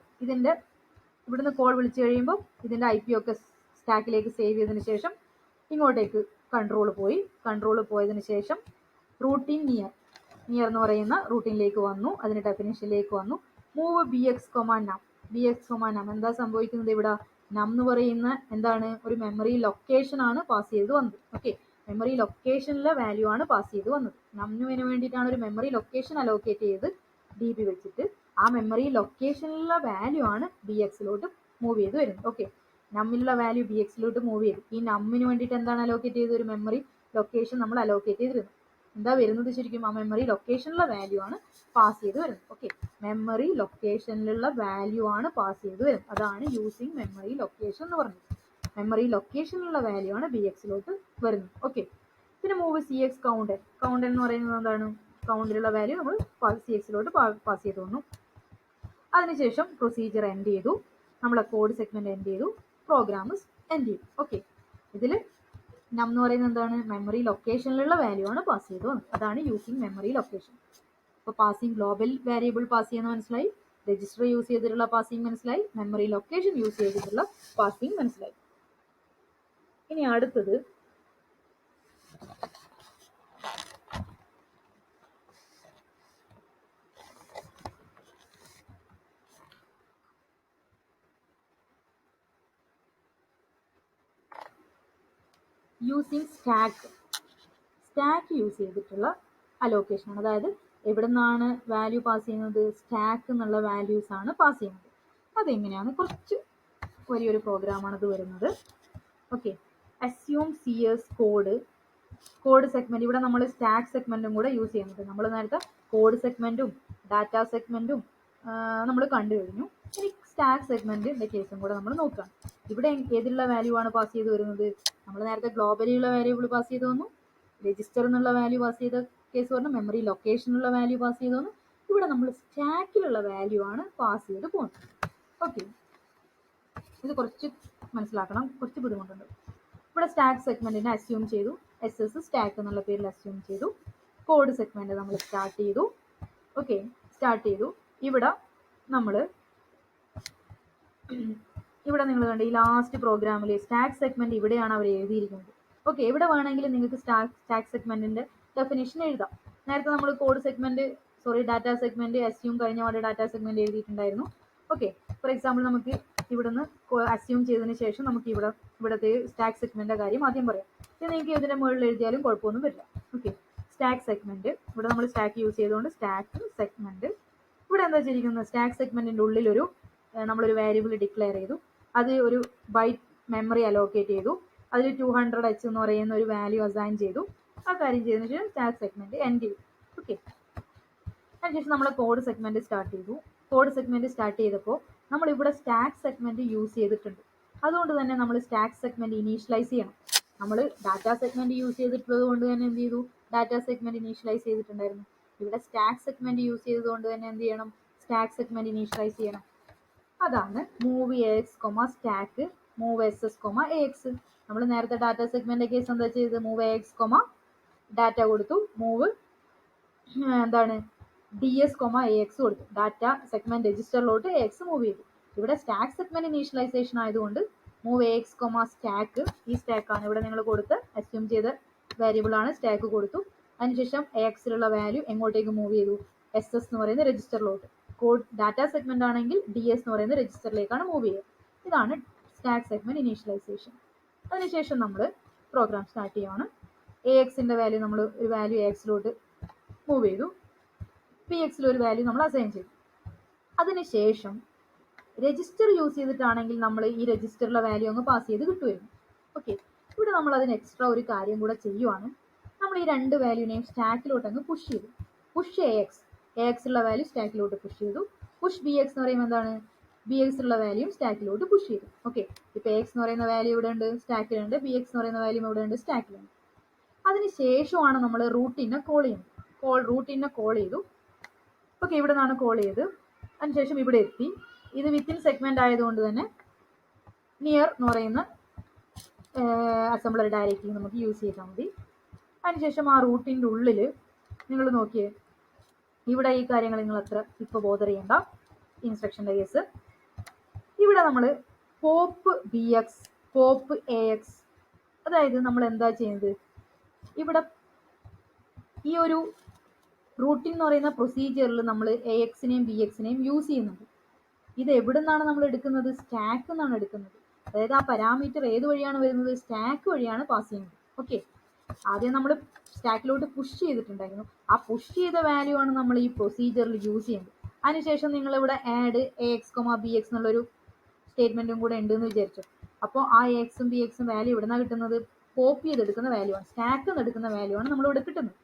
ഇവിടുന്ന് കോൾ വിളിച്ചു കഴിയുമ്പോൾ ഇതിൻ്റെ IP ഒക്കെ സ്റ്റാക്കിലേക്ക് സേവ് ചെയ്തതിന് ശേഷം ഇങ്ങോട്ടേക്ക് കൺട്രോൾ പോയതിന് ശേഷം റൂട്ടിൻ നിയർ എന്ന് പറയുന്ന റൂട്ടിനിലേക്ക് വന്നു, അതിൻ്റെ ഡെഫിനിഷനിലേക്ക് വന്നു. മൂവ് BX, നം എന്താ സംഭവിക്കുന്നത് ഇവിടെ? നം എന്ന് പറയുന്ന എന്താണ്? ഒരു മെമ്മറി ലൊക്കേഷൻ ആണ് പാസ് ചെയ്ത് വന്നത്. ഓക്കെ, മെമ്മറി ലൊക്കേഷനിലെ വാല്യൂ ആണ് പാസ് ചെയ്ത് വന്നത്. നമ്മിന് വേണ്ടിയിട്ടാണ് ഒരു മെമ്മറി ലൊക്കേഷൻ അലോക്കേറ്റ് ചെയ്ത് DB വെച്ചിട്ട് ആ മെമ്മറി ലൊക്കേഷനിലെ വാല്യൂ ആണ് BX-ലോട്ട് മൂവ് ചെയ്ത് വരുന്നത്. ഓക്കെ, നമ്മിലുള്ള വാല്യൂ BX-ലോട്ട് മൂവ് ചെയ്തു. ഈ നമ്മിന് വേണ്ടിയിട്ട് എന്താണ് അലോക്കേറ്റ് ചെയ്ത്? ഒരു മെമ്മറി ലൊക്കേഷൻ നമ്മൾ അലോക്കേറ്റ് ചെയ്തിരുന്നു. എന്താ വരുന്നത് ശരിക്കും? ആ മെമ്മറി ലൊക്കേഷനിലുള്ള വാല്യൂ ആണ് പാസ് ചെയ്ത് വരുന്നത്. ഓക്കെ, മെമ്മറി ലൊക്കേഷനിലുള്ള വാല്യൂ ആണ് പാസ് ചെയ്ത് വരുന്നത്. അതാണ് യൂസിങ് മെമ്മറി ലൊക്കേഷൻ എന്ന് പറഞ്ഞത്. മെമ്മറി ലൊക്കേഷനിലുള്ള വാല്യൂ ആണ് BX-ലോട്ട് വരുന്നത്. ഓക്കെ, പിന്നെ മൂവ് CX കൗണ്ടർ എന്ന് പറയുന്നത് എന്താണ്? കൗണ്ടിലുള്ള വാല്യൂ നമ്മൾ CX-ലോട്ട് പാസ് ചെയ്ത് വന്നു. അതിനുശേഷം പ്രൊസീജിയർ എൻഡ് ചെയ്തു, നമ്മളെ കോഡ് സെഗ്മെന്റ് എൻഡ് ചെയ്തു, പ്രോഗ്രാം എൻഡ് ചെയ്തു. ഓക്കെ, ഇതിൽ നം എന്ന് പറയുന്നത് എന്താണ്? മെമ്മറി ലൊക്കേഷനിലുള്ള വാല്യൂ ആണ് പാസ് ചെയ്ത് വന്നത്. അതാണ് യൂസിങ് മെമ്മറി ലൊക്കേഷൻ. അപ്പോൾ പാസിങ് ഗ്ലോബൽ വേരിയബിൾ പാസ് ചെയ്യുന്ന മനസ്സിലായി, രജിസ്റ്റർ യൂസ് ചെയ്തിട്ടുള്ള പാസിങ് മനസ്സിലായി, മെമ്മറി ലൊക്കേഷൻ യൂസ് ചെയ്തിട്ടുള്ള പാസിങ് മനസ്സിലായി. ഇനി അടുത്തത് യൂസിങ് സ്റ്റാക്ക് യൂസ് ചെയ്തിട്ടുള്ള അലോക്കേഷൻ ആണ്. അതായത് എവിടെ നിന്നാണ് വാല്യൂ പാസ് ചെയ്യുന്നത്? സ്റ്റാക്ക് എന്നുള്ള വാല്യൂസ് ആണ് പാസ് ചെയ്യുന്നത്. അതെങ്ങനെയാണ്? കുറച്ച് വലിയൊരു പ്രോഗ്രാമാണ് ഇത് വരുന്നത്. Okay, assume CS code segment. ഇവിടെ നമ്മൾ സ്റ്റാക്ക് സെഗ്മെന്റും കൂടെ യൂസ് ചെയ്യുന്നുണ്ട്. നമ്മൾ നേരത്തെ കോഡ് സെഗ്മെന്റും ഡാറ്റ സെഗ്മെന്റും നമ്മൾ കണ്ടു കഴിഞ്ഞു. ഇനി സ്റ്റാക്ക് സെഗ്മെന്റിന്റെ കേസും കൂടെ നമ്മൾ നോക്കാം. ഇവിടെ ഏതിലുള്ള വാല്യൂ ആണ് പാസ് ചെയ്ത് വരുന്നത്? നമ്മൾ നേരത്തെ ഗ്ലോബലിയുള്ള വാല്യൂബിൾ പാസ് ചെയ്ത് വന്നു, രജിസ്റ്റർ എന്നുള്ള വാല്യൂ പാസ് ചെയ്ത കേസ് പറഞ്ഞു, മെമ്മറി ലൊക്കേഷനുള്ള വാല്യൂ പാസ് ചെയ്ത് വന്നു. ഇവിടെ നമ്മൾ സ്റ്റാക്കിലുള്ള വാല്യൂ ആണ് പാസ് ചെയ്ത് പോകുന്നത്. ഓക്കെ, ഇത് കുറച്ച് മനസ്സിലാക്കണം, കുറച്ച് ബുദ്ധിമുട്ടുണ്ട്. ഇവിടെ സ്റ്റാക്ക് സെഗ്മെന്റിനെ അസ്യൂം ചെയ്തു, SS സ്റ്റാക്ക് എന്നുള്ള പേരിൽ അസ്യൂം ചെയ്തു. കോഡ് സെഗ്മെന്റ് നമ്മൾ സ്റ്റാർട്ട് ചെയ്തു. ഓക്കെ, സ്റ്റാർട്ട് ചെയ്തു. ഇവിടെ നിങ്ങൾ കണ്ട ഈ ലാസ്റ്റ് പ്രോഗ്രാമിൽ സ്റ്റാക്ക് സെഗ്മെന്റ് ഇവിടെയാണ് അവർ എഴുതിയിരിക്കുന്നത്. ഓക്കെ, ഇവിടെ വേണമെങ്കിൽ നിങ്ങൾക്ക് സ്റ്റാക്ക് സെഗ്മെന്റിന്റെ ഡെഫിനേഷൻ എഴുതാം. നേരത്തെ നമ്മൾ ഡാറ്റ സെഗ്മെന്റ് അസ്യൂം കഴിഞ്ഞ പോലെ ഡാറ്റ സെഗ്മെന്റ് എഴുതിയിട്ടുണ്ടായിരുന്നു. ഓക്കെ, ഫോർ എക്സാമ്പിൾ നമുക്ക് ഇവിടുന്ന് അസ്യൂം ചെയ്തതിന് ശേഷം നമുക്ക് ഇവിടുത്തെ സ്റ്റാക്ക് സെഗ്മെന്റിന്റെ കാര്യം ആദ്യം പറയാം. നിങ്ങൾക്ക് ഇതിന്റെ മുകളിൽ എഴുതിയാലും കുഴപ്പമൊന്നും വരില്ല. ഓക്കെ, സ്റ്റാക്ക് സെഗ്മെന്റ്, ഇവിടെ നമ്മൾ സ്റ്റാക്ക് യൂസ് ചെയ്തുകൊണ്ട് സ്റ്റാക്ക് സെഗ്മെന്റ്. ഇവിടെ എന്താ ചെയ്തിരിക്കുന്നത്? സ്റ്റാക്ക് സെഗ്മെന്റിന്റെ ഉള്ളിൽ നമ്മളൊരു വേരിയബിൾ ഡിക്ലെയർ ചെയ്തു, അത് ഒരു ബൈറ്റ് മെമ്മറി അലോക്കേറ്റ് ചെയ്തു, അതിൽ 200H എന്ന് പറയുന്ന ഒരു വാല്യൂ അസൈൻ ചെയ്തു. ആ കാര്യം ചെയ്തതിനു ശേഷം സ്റ്റാക്ക് സെഗ്മെന്റ് എൻഡ് ചെയ്തു. ഓക്കെ, അതിനുശേഷം നമ്മൾ കോഡ് സെഗ്മെന്റ് സ്റ്റാർട്ട് ചെയ്തു. കോഡ് സെഗ്മെന്റ് സ്റ്റാർട്ട് ചെയ്തപ്പോൾ നമ്മൾ ഇവിടെ സ്റ്റാക്ക് സെഗ്മെന്റ് യൂസ് ചെയ്തിട്ടുണ്ട്. അതുകൊണ്ട് തന്നെ നമ്മൾ സ്റ്റാക്ക് സെഗ്മെന്റ് ഇനീഷ്യലൈസ് ചെയ്യണം. നമ്മൾ ഡാറ്റ സെഗ്മെന്റ് യൂസ് ചെയ്തിട്ടുള്ളത് കൊണ്ട് തന്നെ എന്ത് ചെയ്തു? ഡാറ്റ സെഗ്മെന്റ് ഇനീഷ്യലൈസ് ചെയ്തിട്ടുണ്ടായിരുന്നു. ഇവിടെ സ്റ്റാക്ക് സെഗ്മെന്റ് യൂസ് ചെയ്തതുകൊണ്ട് തന്നെ എന്ത് ചെയ്യണം? സ്റ്റാക്ക് സെഗ്മെന്റ് ഇനീഷ്യലൈസ് ചെയ്യണം. അതാണ് move AX, stack, move SS, AX. നമ്മൾ നേരത്തെ ഡാറ്റ സെഗ്മെന്റ് കേസ് എന്താ ചെയ്തത്? മൂവ് AX, ഡാറ്റ കൊടുത്തു, മൂവ് DS, AX കൊടുത്തു. ഡാറ്റ സെഗ്മെന്റ് രജിസ്റ്ററിലോട്ട് AX മൂവ് ചെയ്തു. ഇവിടെ സ്റ്റാക്ക് സെഗ്മെന്റ് ഇനീഷ്യലൈസേഷൻ ആയതുകൊണ്ട് മൂവ് AX, സ്റ്റാക്ക്, ഈ സ്റ്റാക്കാണ് ഇവിടെ നിങ്ങൾ കൊടുത്ത് അസ്യൂം ചെയ്ത വേരിയബിൾ ആണ്, സ്റ്റാക്ക് കൊടുത്തു. അതിനുശേഷം AX-ലുള്ള വാല്യൂ എങ്ങോട്ടേക്ക് മൂവ് ചെയ്തു? SS എന്ന് പറയുന്ന രജിസ്റ്ററിലോട്ട്. കോഡ് ഡാറ്റ സെഗ്മെന്റ് ആണെങ്കിൽ DS എന്ന് പറയുന്ന രജിസ്റ്ററിലേക്കാണ് മൂവ് ചെയ്യുക. ഇതാണ് സ്റ്റാക്ക് സെഗ്മെന്റ് ഇനീഷ്യലൈസേഷൻ. അതിനുശേഷം നമ്മൾ പ്രോഗ്രാം സ്റ്റാർട്ട് ചെയ്യുകയാണ്. AX-ന്റെ വാല്യൂ നമ്മൾ ഒരു വാല്യൂ AX-ലോട്ട് മൂവ് ചെയ്തു, PX-ൽ ഒരു വാല്യൂ നമ്മൾ അസൈൻ ചെയ്തു. അതിനുശേഷം രജിസ്റ്റർ യൂസ് ചെയ്തിട്ടാണെങ്കിൽ നമ്മൾ ഈ രജിസ്റ്ററിലെ വാല്യൂ അങ്ങ് പാസ് ചെയ്ത് കിട്ടുമായിരുന്നു. ഓക്കെ, ഇവിടെ നമ്മൾ അതിന് എക്സ്ട്രാ ഒരു കാര്യം കൂടെ ചെയ്യുവാണ്. നമ്മൾ ഈ രണ്ട് വാല്യൂനെയും സ്റ്റാക്കിലോട്ട് അങ്ങ് പുഷ് ചെയ്തു. പുഷ് AX-ഉള്ള വാല്യൂ സ്റ്റാക്കിലോട്ട് പുഷ് ചെയ്തു. പുഷ് BX എന്ന് പറയുമ്പോൾ എന്താണ്? BX-ഉള്ള വാല്യൂ സ്റ്റാക്കിലോട്ട് പുഷ് ചെയ്തു. ഓക്കെ, ഇപ്പോൾ AX എന്ന് പറയുന്ന വാല്യൂ ഇവിടെ ഉണ്ട്, സ്റ്റാക്കിലുണ്ട്. BX എന്ന് പറയുന്ന വാല്യൂ ഇവിടെ ഉണ്ട്, സ്റ്റാക്കിലുണ്ട്. അതിനുശേഷമാണ് നമ്മൾ റൂട്ടിനെ കോൾ ചെയ്തു. ഓക്കെ, ഇവിടെ നിന്നാണ് കോൾ ചെയ്ത്, അതിനുശേഷം ഇവിടെ എത്തി. ഇത് വിത്തിൻ സെഗ്മെന്റ് ആയതുകൊണ്ട് തന്നെ നിയർ എന്ന് പറയുന്ന അസംബ്ലർ ഡയറക്ടറി നമുക്ക് യൂസ് ചെയ്താൽ മതി. അതിനുശേഷം ആ റൂട്ടിൻ്റെ ഉള്ളിൽ നിങ്ങൾ നോക്കിയേ, ഇവിടെ ഈ കാര്യങ്ങൾ നിങ്ങൾ അത്ര ഇപ്പോൾ ബോധർ ചെയ്യേണ്ട. ഇൻസ്ട്രക്ഷൻ്റെ കേസ് ഇവിടെ നമ്മൾ pop B X, pop A X, അതായത് നമ്മൾ എന്താ ചെയ്യുന്നത്, ഇവിടെ ഈ ഒരു റൂട്ടിംഗ് എന്ന് പറയുന്ന പ്രൊസീജിയറിൽ നമ്മൾ എ എക്സിനെയും ബി എക്സിനെയും യൂസ് ചെയ്യുന്നുണ്ട്. ഇത് എവിടെ നിന്നാണ് നമ്മൾ എടുക്കുന്നത്, സ്റ്റാക്ക് എന്നാണ് എടുക്കുന്നത്. അതായത് ആ പാരാമീറ്റർ ഏത് വഴിയാണ് വരുന്നത്, സ്റ്റാക്ക് വഴിയാണ് പാസ് ചെയ്യുന്നത്. ഓക്കെ, ആദ്യം നമ്മൾ സ്റ്റാക്കിലോട്ട് പുഷ് ചെയ്തിട്ടുണ്ടായിരുന്നു. ആ പുഷ് ചെയ്ത വാല്യൂ ആണ് നമ്മൾ ഈ പ്രൊസീജിയറിൽ യൂസ് ചെയ്യുന്നത്. അതിനുശേഷം നിങ്ങൾ ഇവിടെ add A X comma B X എന്നുള്ളൊരു സ്റ്റേറ്റ്മെന്റും കൂടെ ഉണ്ട് എന്ന് വിചാരിച്ചു. അപ്പോൾ ആ എ എക്സും ബി എക്സും വാല്യൂ എവിടെ നിന്നാണ് കിട്ടുന്നത്, കോപ്പി ചെയ്തെടുക്കുന്ന വാല്യൂ ആണ്, സ്റ്റാക്കിൽ നിന്ന് എടുക്കുന്ന വാല്യൂ ആണ് നമ്മളിവിടെ കിട്ടുന്നത്.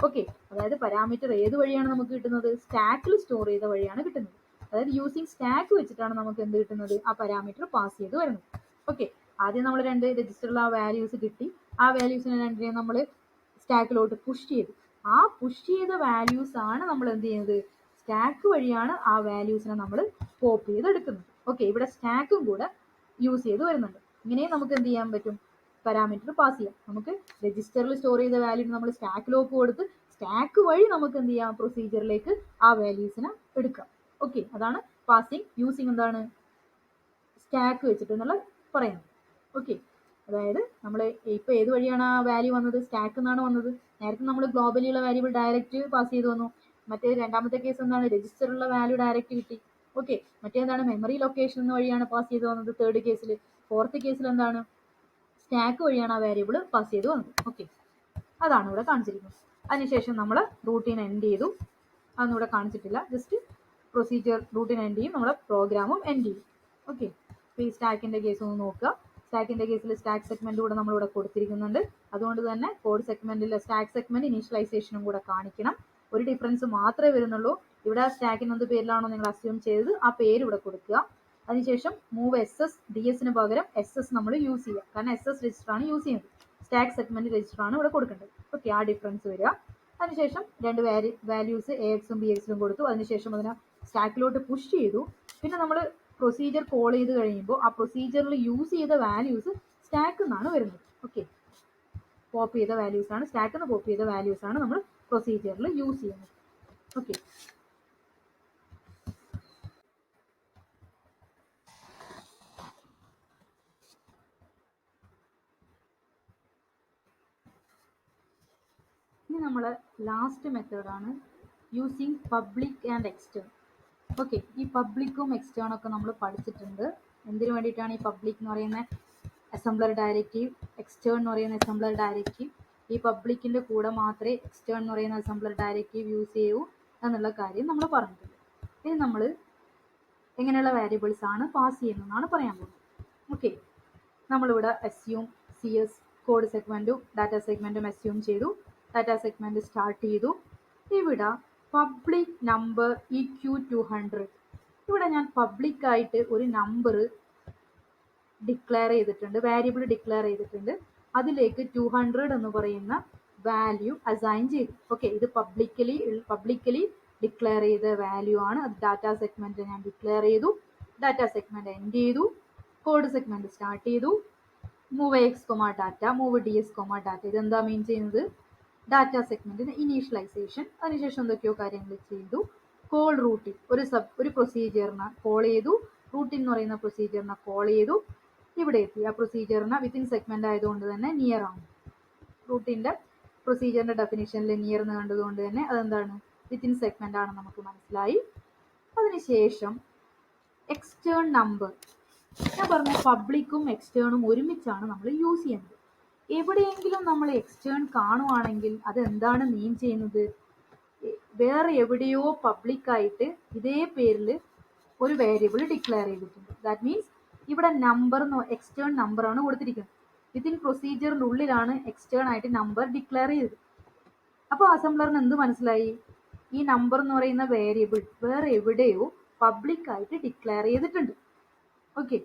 ഓക്കെ, അതായത് പാരാമീറ്റർ ഏത് വഴിയാണ് നമുക്ക് കിട്ടുന്നത്, സ്റ്റാക്കിൽ സ്റ്റോർ ചെയ്ത വഴിയാണ് കിട്ടുന്നത്. അതായത് യൂസിങ് സ്റ്റാക്ക് വെച്ചിട്ടാണ് നമുക്ക് എന്ത് കിട്ടുന്നത്, ആ പാരാമീറ്റർ പാസ് ചെയ്ത് വരുന്നത്. ഓക്കെ, ആദ്യം നമ്മൾ രണ്ട് രജിസ്റ്ററിൽ ആ വാല്യൂസ് കിട്ടി. ആ വാല്യൂസിനെ രണ്ടിനെയും നമ്മൾ സ്റ്റാക്കിലോട്ട് പുഷ് ചെയ്തു. ആ പുഷ് ചെയ്ത വാല്യൂസ് ആണ് നമ്മൾ എന്ത് ചെയ്യുന്നത്, സ്റ്റാക്ക് വഴിയാണ് ആ വാല്യൂസിനെ നമ്മൾ കോപ്പി ചെയ്തെടുക്കുന്നത്. ഓക്കെ, ഇവിടെ സ്റ്റാക്കും കൂടെ യൂസ് ചെയ്ത് വരുന്നുണ്ട്. ഇങ്ങനെ നമുക്ക് എന്ത് ചെയ്യാൻ പറ്റും, പാരാമീറ്റർ പാസ് ചെയ്യാം. നമുക്ക് രജിസ്റ്ററിൽ സ്റ്റോർ ചെയ്ത വാല്യൂ നമ്മൾ സ്റ്റാക്കിലോട്ട് കൊടുത്ത് സ്റ്റാക്ക് വഴി നമുക്ക് എന്ത് ചെയ്യാം, പ്രൊസീജിയറിലേക്ക് ആ വാല്യൂസിനെ എടുക്കാം. ഓക്കെ, അതാണ് പാസിങ് യൂസിങ് എന്താണ്, സ്റ്റാക്ക് വെച്ചിട്ട് എന്നുള്ള പറയുന്നത്. ഓക്കെ, അതായത് നമ്മൾ ഇപ്പോൾ ഏത് വഴിയാണ് ആ വാല്യൂ വന്നത്, സ്റ്റാക്ക് എന്നാണ് വന്നത്. നേരത്തെ നമ്മൾ ഗ്ലോബലിയുള്ള വാല്യൂബിൾ ഡയറക്റ്റ് പാസ് ചെയ്ത് വന്നു. മറ്റേ രണ്ടാമത്തെ കേസ് എന്താണ്, രജിസ്റ്ററിലുള്ള വാല്യൂ ഡയറക്റ്റ് കിട്ടി. ഓക്കെ, മറ്റേതാണ് മെമ്മറി ലൊക്കേഷൻ വഴിയാണ് പാസ് ചെയ്ത് വന്നത് തേർഡ് കേസിൽ. ഫോർത്ത് കേസിൽ എന്താണ്, സ്റ്റാക്ക് വഴിയാണ് ആ വേരിയബിൾ പാസ് ചെയ്ത് വന്നത്. ഓക്കെ, അതാണ് ഇവിടെ കാണിച്ചിരിക്കുന്നത്. അതിനുശേഷം നമ്മൾ റൂട്ടീൻ എൻഡ് ചെയ്തു. അതൊന്നും ഇവിടെ കാണിച്ചിട്ടില്ല, ജസ്റ്റ് പ്രൊസീജിയർ റൂട്ടീൻ എൻഡ് ചെയ്യും, നമ്മുടെ പ്രോഗ്രാമും എൻഡ് ചെയ്യും. ഓക്കെ, അപ്പോൾ ഈ സ്റ്റാക്കിൻ്റെ കേസ് ഒന്ന് നോക്കുക. സ്റ്റാക്കിൻ്റെ കേസിൽ സ്റ്റാക്ക് സെഗ്മെന്റ് കൂടെ നമ്മളിവിടെ കൊടുത്തിരിക്കുന്നുണ്ട്. അതുകൊണ്ട് തന്നെ കോഡ് സെഗ്മെന്റിൽ സ്റ്റാക്ക് സെഗ്മെന്റ് ഇനീഷ്യലൈസേഷനും കൂടെ കാണിക്കണം. ഒരു ഡിഫറൻസ് മാത്രമേ വരുന്നുള്ളൂ. ഇവിടെ സ്റ്റാക്കിന് എന്ത് പേരിലാണോ നിങ്ങൾ അസ്യൂം ചെയ്തത് ആ പേര് ഇവിടെ കൊടുക്കുക. അതിനുശേഷം മൂവ് എസ് എസ് ഡി എസിന് പകരം എസ് എസ് നമ്മൾ യൂസ് ചെയ്യുക, കാരണം എസ് എസ് രജിസ്റ്റർ ആണ് യൂസ് ചെയ്യുന്നത്. സ്റ്റാക്ക് സെഗ്മെന്റ് രജിസ്റ്റർ ആണ് ഇവിടെ കൊടുക്കേണ്ടത്. ഓക്കെ, ആ ഡിഫറൻസ് വരിക. അതിനുശേഷം രണ്ട് വാല്യൂസ് എ എക്സും ബി എക്സും കൊടുത്തു. അതിനുശേഷം അതിനെ സ്റ്റാക്കിലോട്ട് പുഷ് ചെയ്തു. പിന്നെ നമ്മൾ പ്രൊസീജിയർ കോൾ ചെയ്ത് കഴിയുമ്പോൾ ആ പ്രൊസീജിയറിൽ യൂസ് ചെയ്ത വാല്യൂസ് സ്റ്റാക്കിൽ നിന്നാണ് വരുന്നത്. ഓക്കെ, പോപ്പ് ചെയ്ത വാല്യൂസ് ആണ്, സ്റ്റാക്കിൽ നിന്ന് പോപ്പ് ചെയ്ത വാല്യൂസ് ആണ് നമ്മൾ പ്രൊസീജിയറിൽ യൂസ് ചെയ്യുന്നത്. ഓക്കെ, ഇനി നമ്മൾ ലാസ്റ്റ് മെത്തേഡാണ് using public and extern. Okay, ഈ പബ്ലിക്കും എക്സ്റ്റേൺ ഒക്കെ നമ്മൾ പഠിച്ചിട്ടുണ്ട്. എന്തിനു വേണ്ടിയിട്ടാണ് ഈ പബ്ലിക് എന്ന് പറയുന്ന അസംബ്ലർ ഡയറക്റ്റീവ്, എക്സ്റ്റേൺ എന്ന് പറയുന്ന അസംബ്ലർ ഡയറക്റ്റീവ്, ഈ പബ്ലിക്കിൻ്റെ കൂടെ മാത്രമേ എക്സ്റ്റേൺ എന്ന് പറയുന്ന അസംബ്ലർ ഡയറക്റ്റീവ് യൂസ് ചെയ്യൂ എന്നുള്ള കാര്യം നമ്മൾ പറഞ്ഞിട്ടുണ്ട്. ഇനി നമ്മൾ എങ്ങനെയുള്ള വാരിയബിൾസ് ആണ് പാസ് ചെയ്യുന്നതെന്നാണ് പറയാൻ പോകുന്നത്. ഓക്കെ, നമ്മളിവിടെ അസ്യൂം സി എസ് കോഡ് സെഗ്മെൻറ്റും ഡാറ്റ സെഗ്മെൻറ്റും അസ്യൂം ചെയ്തു. ഡാറ്റ സെഗ്മെൻറ്റ് സ്റ്റാർട്ട് ചെയ്തു. ഇവിടെ പബ്ലിക് നമ്പർ EQ200, ഇവിടെ ഞാൻ പബ്ലിക്കായിട്ട് ഒരു നമ്പർ ഡിക്ലെയർ ചെയ്തിട്ടുണ്ട്, വാരിയബിൾ ഡിക്ലെയർ ചെയ്തിട്ടുണ്ട്. അതിലേക്ക് 200 എന്ന് പറയുന്ന വാല്യൂ അസൈൻ ചെയ്തു. ഓക്കെ, ഇത് പബ്ലിക്കലി ഡിക്ലെയർ ചെയ്ത വാല്യൂ ആണ്. അത് ഡാറ്റ സെഗ്മെന്റ് ഞാൻ ഡിക്ലെയർ ചെയ്തു. ഡാറ്റ സെഗ്മെന്റ് എൻഡ് ചെയ്തു. കോഡ് സെഗ്മെന്റ് സ്റ്റാർട്ട് ചെയ്തു. Move X comma data, move D S comma data. ഇതെന്താ മീൻ ചെയ്യുന്നത്, ഡാറ്റ സെഗ്മെന്റിന് ഇനീഷ്യലൈസേഷൻ. അതിനുശേഷം എന്തൊക്കെയോ കാര്യങ്ങൾ ചെയ്തു. കോൾ റൂട്ടിൻ, ഒരു പ്രൊസീജിയറിനെ കോൾ ചെയ്തു. റൂട്ടിൻ എന്ന് പറയുന്ന പ്രൊസീജിയറിനെ കോൾ ചെയ്തു. ഇവിടെ എത്തി. ആ പ്രൊസീജിയറിന് വിത്തിൻ സെഗ്മെന്റ് ആയതുകൊണ്ട് തന്നെ നിയർ ആണ്. റൂട്ടിൻ്റെ പ്രൊസീജിയറിൻ്റെ ഡെഫിനിഷനിൽ നിയർ എന്ന് കണ്ടതുകൊണ്ട് തന്നെ അതെന്താണ്, വിത്തിൻ സെഗ്മെന്റ് ആണ് നമുക്ക് മനസ്സിലായി. അതിനുശേഷം എക്സ്റ്റേൺ നമ്പർ, ഞാൻ പറഞ്ഞു പബ്ലിക്കും എക്സ്റ്റേണും ഒരുമിച്ചാണ് നമ്മൾ യൂസ് ചെയ്യുന്നത്. എവിടെയെങ്കിലും നമ്മൾ എക്സ്റ്റേൺ കാണുവാണെങ്കിൽ അതെന്താണ് മീൻ ചെയ്യുന്നത്, വേറെ എവിടെയോ പബ്ലിക്കായിട്ട് ഇതേ പേരിൽ ഒരു വേരിയബിൾ ഡിക്ലെയർ ചെയ്തിട്ടുണ്ട്. ദാറ്റ് മീൻസ് ഇവിടെ നമ്പർ എക്സ്റ്റേൺ നമ്പർ ആണ് കൊടുത്തിരിക്കുന്നത്. വിത്തിൻ പ്രൊസീജിയറിൻ്റെ ഉള്ളിലാണ് എക്സ്റ്റേൺ ആയിട്ട് നമ്പർ ഡിക്ലെയർ ചെയ്തത്. അപ്പോൾ അസംബ്ലറിന് എന്ത് മനസ്സിലായി, ഈ നമ്പർ എന്ന് പറയുന്ന വേരിയബിൾ വേറെ എവിടെയോ പബ്ലിക്കായിട്ട് ഡിക്ലെയർ ചെയ്തിട്ടുണ്ട്. ഓക്കെ,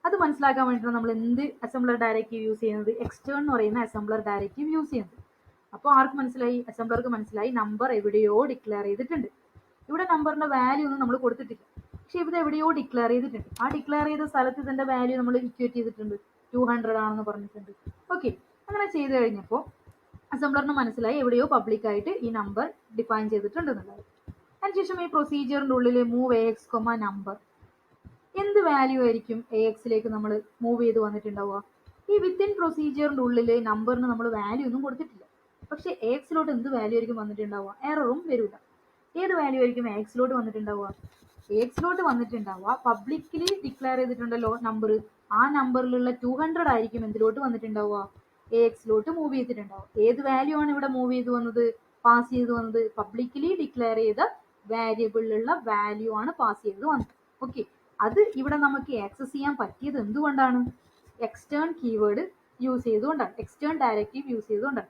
അത് മനസ്സിലാക്കാൻ വേണ്ടിയിട്ടാണ് നമ്മൾ എന്ത് അസംബ്ലർ ഡയറക്റ്റീവ് യൂസ് ചെയ്യുന്നത്, എക്സ്റ്റേൺ എന്ന് പറയുന്ന അസംബ്ലർ ഡയറക്റ്റീവ് യൂസ് ചെയ്യുന്നത്. അപ്പോൾ ആർക്ക് മനസ്സിലായി, അസംബ്ലർക്ക് മനസ്സിലായി നമ്പർ എവിടെയോ ഡിക്ലെയർ ചെയ്തിട്ടുണ്ട്. ഇവിടെ നമ്പറിൻ്റെ വാല്യൂ ഒന്നും നമ്മൾ കൊടുത്തിട്ടില്ല, പക്ഷെ ഇവിടെ എവിടെയോ ഡിക്ലെയർ ചെയ്തിട്ടുണ്ട്. ആ ഡിക്ലെയർ ചെയ്ത സ്ഥലത്ത് ഇതിൻ്റെ വാല്യൂ നമ്മൾ ഇക്വേറ്റ് ചെയ്തിട്ടുണ്ട്, 200 ആണെന്ന് പറഞ്ഞിട്ടുണ്ട്. ഓക്കെ, അങ്ങനെ ചെയ്ത് കഴിഞ്ഞപ്പോൾ അസംബ്ലറിന് മനസ്സിലായി എവിടെയോ പബ്ലിക്കായിട്ട് ഈ നമ്പർ ഡിഫൈൻ ചെയ്തിട്ടുണ്ട് എന്നുള്ളത്. അതിനുശേഷം ഈ പ്രൊസീജിയറിൻ്റെ ഉള്ളിൽ മൂവ് എക്സ് കൊമ നമ്പർ, എന്ത് വാല്യൂ ആയിരിക്കും എ എക്സിലേക്ക് നമ്മൾ മൂവ് ചെയ്ത് വന്നിട്ടുണ്ടാവുക? ഈ വിത്തിൻ പ്രൊസീജിയറിൻ്റെ ഉള്ളിൽ നമ്പറിന് നമ്മൾ വാല്യൂ ഒന്നും കൊടുത്തിട്ടില്ല, പക്ഷേ എ എക്സിലോട്ട് എന്ത് വാല്യൂ ആയിരിക്കും വന്നിട്ടുണ്ടാവുക? എററും വരില്ല. ഏത് വാല്യൂ ആയിരിക്കും എ എക്സിലോട്ട് വന്നിട്ടുണ്ടാവുക? എ എക്സിലോട്ട് വന്നിട്ടുണ്ടാവുക പബ്ലിക്കലി ഡിക്ലെയർ ചെയ്തിട്ടുണ്ടല്ലോ നമ്പർ, ആ നമ്പറിലുള്ള 200 ആയിരിക്കും എന്തിലോട്ട് വന്നിട്ടുണ്ടാവുക? എ എക്സിലോട്ട് മൂവ് ചെയ്തിട്ടുണ്ടാവും. ഏത് വാല്യൂ ആണ് ഇവിടെ മൂവ് ചെയ്ത് വന്നത്, പാസ് ചെയ്ത് വന്നത്? പബ്ലിക്കലി ഡിക്ലെയർ ചെയ്ത വേരിയബിളിലുള്ള വാല്യൂ ആണ് പാസ് ചെയ്ത് വന്നത്. ഓക്കെ, അത് ഇവിടെ നമുക്ക് ആക്സസ് ചെയ്യാൻ പറ്റിയത് എന്തുകൊണ്ടാണ്? എക്സ്റ്റേൺ കീവേഡ് യൂസ് ചെയ്തുകൊണ്ടാണ്, എക്സ്റ്റേൺ ഡയറക്റ്റീവ് യൂസ് ചെയ്തുകൊണ്ടാണ്.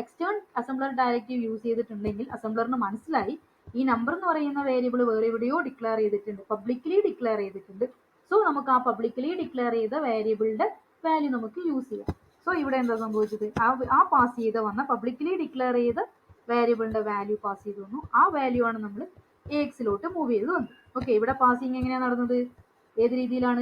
എക്സ്റ്റേൺ അസംബ്ലർ ഡയറക്റ്റീവ് യൂസ് ചെയ്തിട്ടുണ്ടെങ്കിൽ അസംബ്ലറിന് മനസ്സിലായി ഈ നമ്പർ എന്ന് പറയുന്ന വേരിയബിൾ വേറെ എവിടെയോ ഡിക്ലെയർ ചെയ്തിട്ടുണ്ട്, പബ്ലിക്കലി ഡിക്ലെയർ ചെയ്തിട്ടുണ്ട്. സോ നമുക്ക് ആ പബ്ലിക്കലി ഡിക്ലെയർ ചെയ്ത വേരിയബിളിന്റെ വാല്യൂ നമുക്ക് യൂസ് ചെയ്യാം. സോ ഇവിടെ എന്താ സംഭവിച്ചത്? ആ പാസ് ചെയ്ത് വന്ന പബ്ലിക്കലി ഡിക്ലെയർ ചെയ്ത വേരിയബിളിന്റെ വാല്യൂ പാസ് ചെയ്ത് വന്നു. ആ വാല്യൂ ആണ് നമ്മൾ എ എക്സിലോട്ട് മൂവ് ചെയ്ത് വന്നത്. ഓക്കെ, ഇവിടെ പാസിങ് എങ്ങനെയാണ് നടന്നത്? ഏത് രീതിയിലാണ്,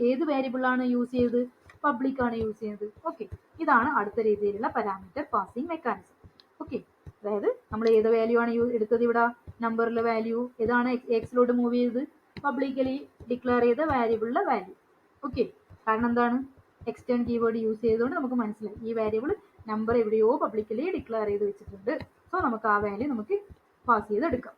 ഏത് വേരിയബിളാണ് യൂസ് ചെയ്തത്? പബ്ലിക് ആണ് യൂസ് ചെയ്യുന്നത്. ഓക്കെ, ഇതാണ് അടുത്ത രീതിയിലുള്ള പാരാമീറ്റർ പാസിംഗ് മെക്കാനിസം. ഓക്കെ, അതായത് നമ്മൾ ഏത് വാല്യൂ ആണ് എടുത്തത്? ഇവിടെ നമ്പറിലെ വാല്യൂ ഏതാണ് എക്സിലോട്ട് മൂവ് ചെയ്തത്? പബ്ലിക്കലി ഡിക്ലെയർ ചെയ്ത വേരിയബിളിലെ വാല്യൂ. ഓക്കെ, കാരണം എന്താണ്? എക്സ്റ്റേൺ കീവേഡ് യൂസ് ചെയ്തുകൊണ്ട് നമുക്ക് മനസ്സിലായി ഈ വേരിയബിൾ നമ്പർ എവിടെയോ പബ്ലിക്കലി ഡിക്ലെയർ ചെയ്ത് വെച്ചിട്ടുണ്ട്. സോ നമുക്ക് ആ വാല്യൂ നമുക്ക് പാസ് ചെയ്തെടുക്കാം.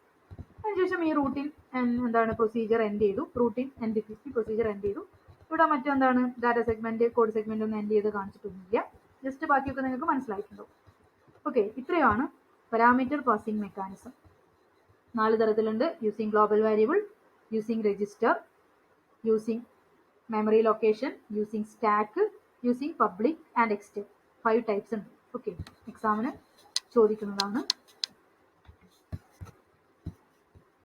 അതിനുശേഷം ഈ റൂട്ടിൻ എന്താണ് പ്രൊസീജിയർ എൻഡ് ചെയ്തു, റൂട്ടിൻ എൻഡ് പ്രൊസീജിയർ എൻഡ് ചെയ്തു. ഇവിടെ മറ്റെന്താണ് ഡാറ്റ സെഗ്മെന്റ്, കോഡ് സെഗ്മെന്റ് ഒന്നും എൻഡ് ചെയ്ത് കാണിച്ചിട്ടൊന്നുമില്ല. ജസ്റ്റ് ബാക്കിയൊക്കെ നിങ്ങൾക്ക് മനസ്സിലായിട്ടുണ്ടാവും. ഓക്കെ, ഇത്രയാണ് പാരാമീറ്റർ പാസിംഗ് മെക്കാനിസം. 4 തരത്തിലുണ്ട്: using global variable, using register, using memory location, using stack, using public and extern. 5 types ഉണ്ട്. ഓക്കെ, എക്സാമിന് ചോദിക്കുന്നതാണ്.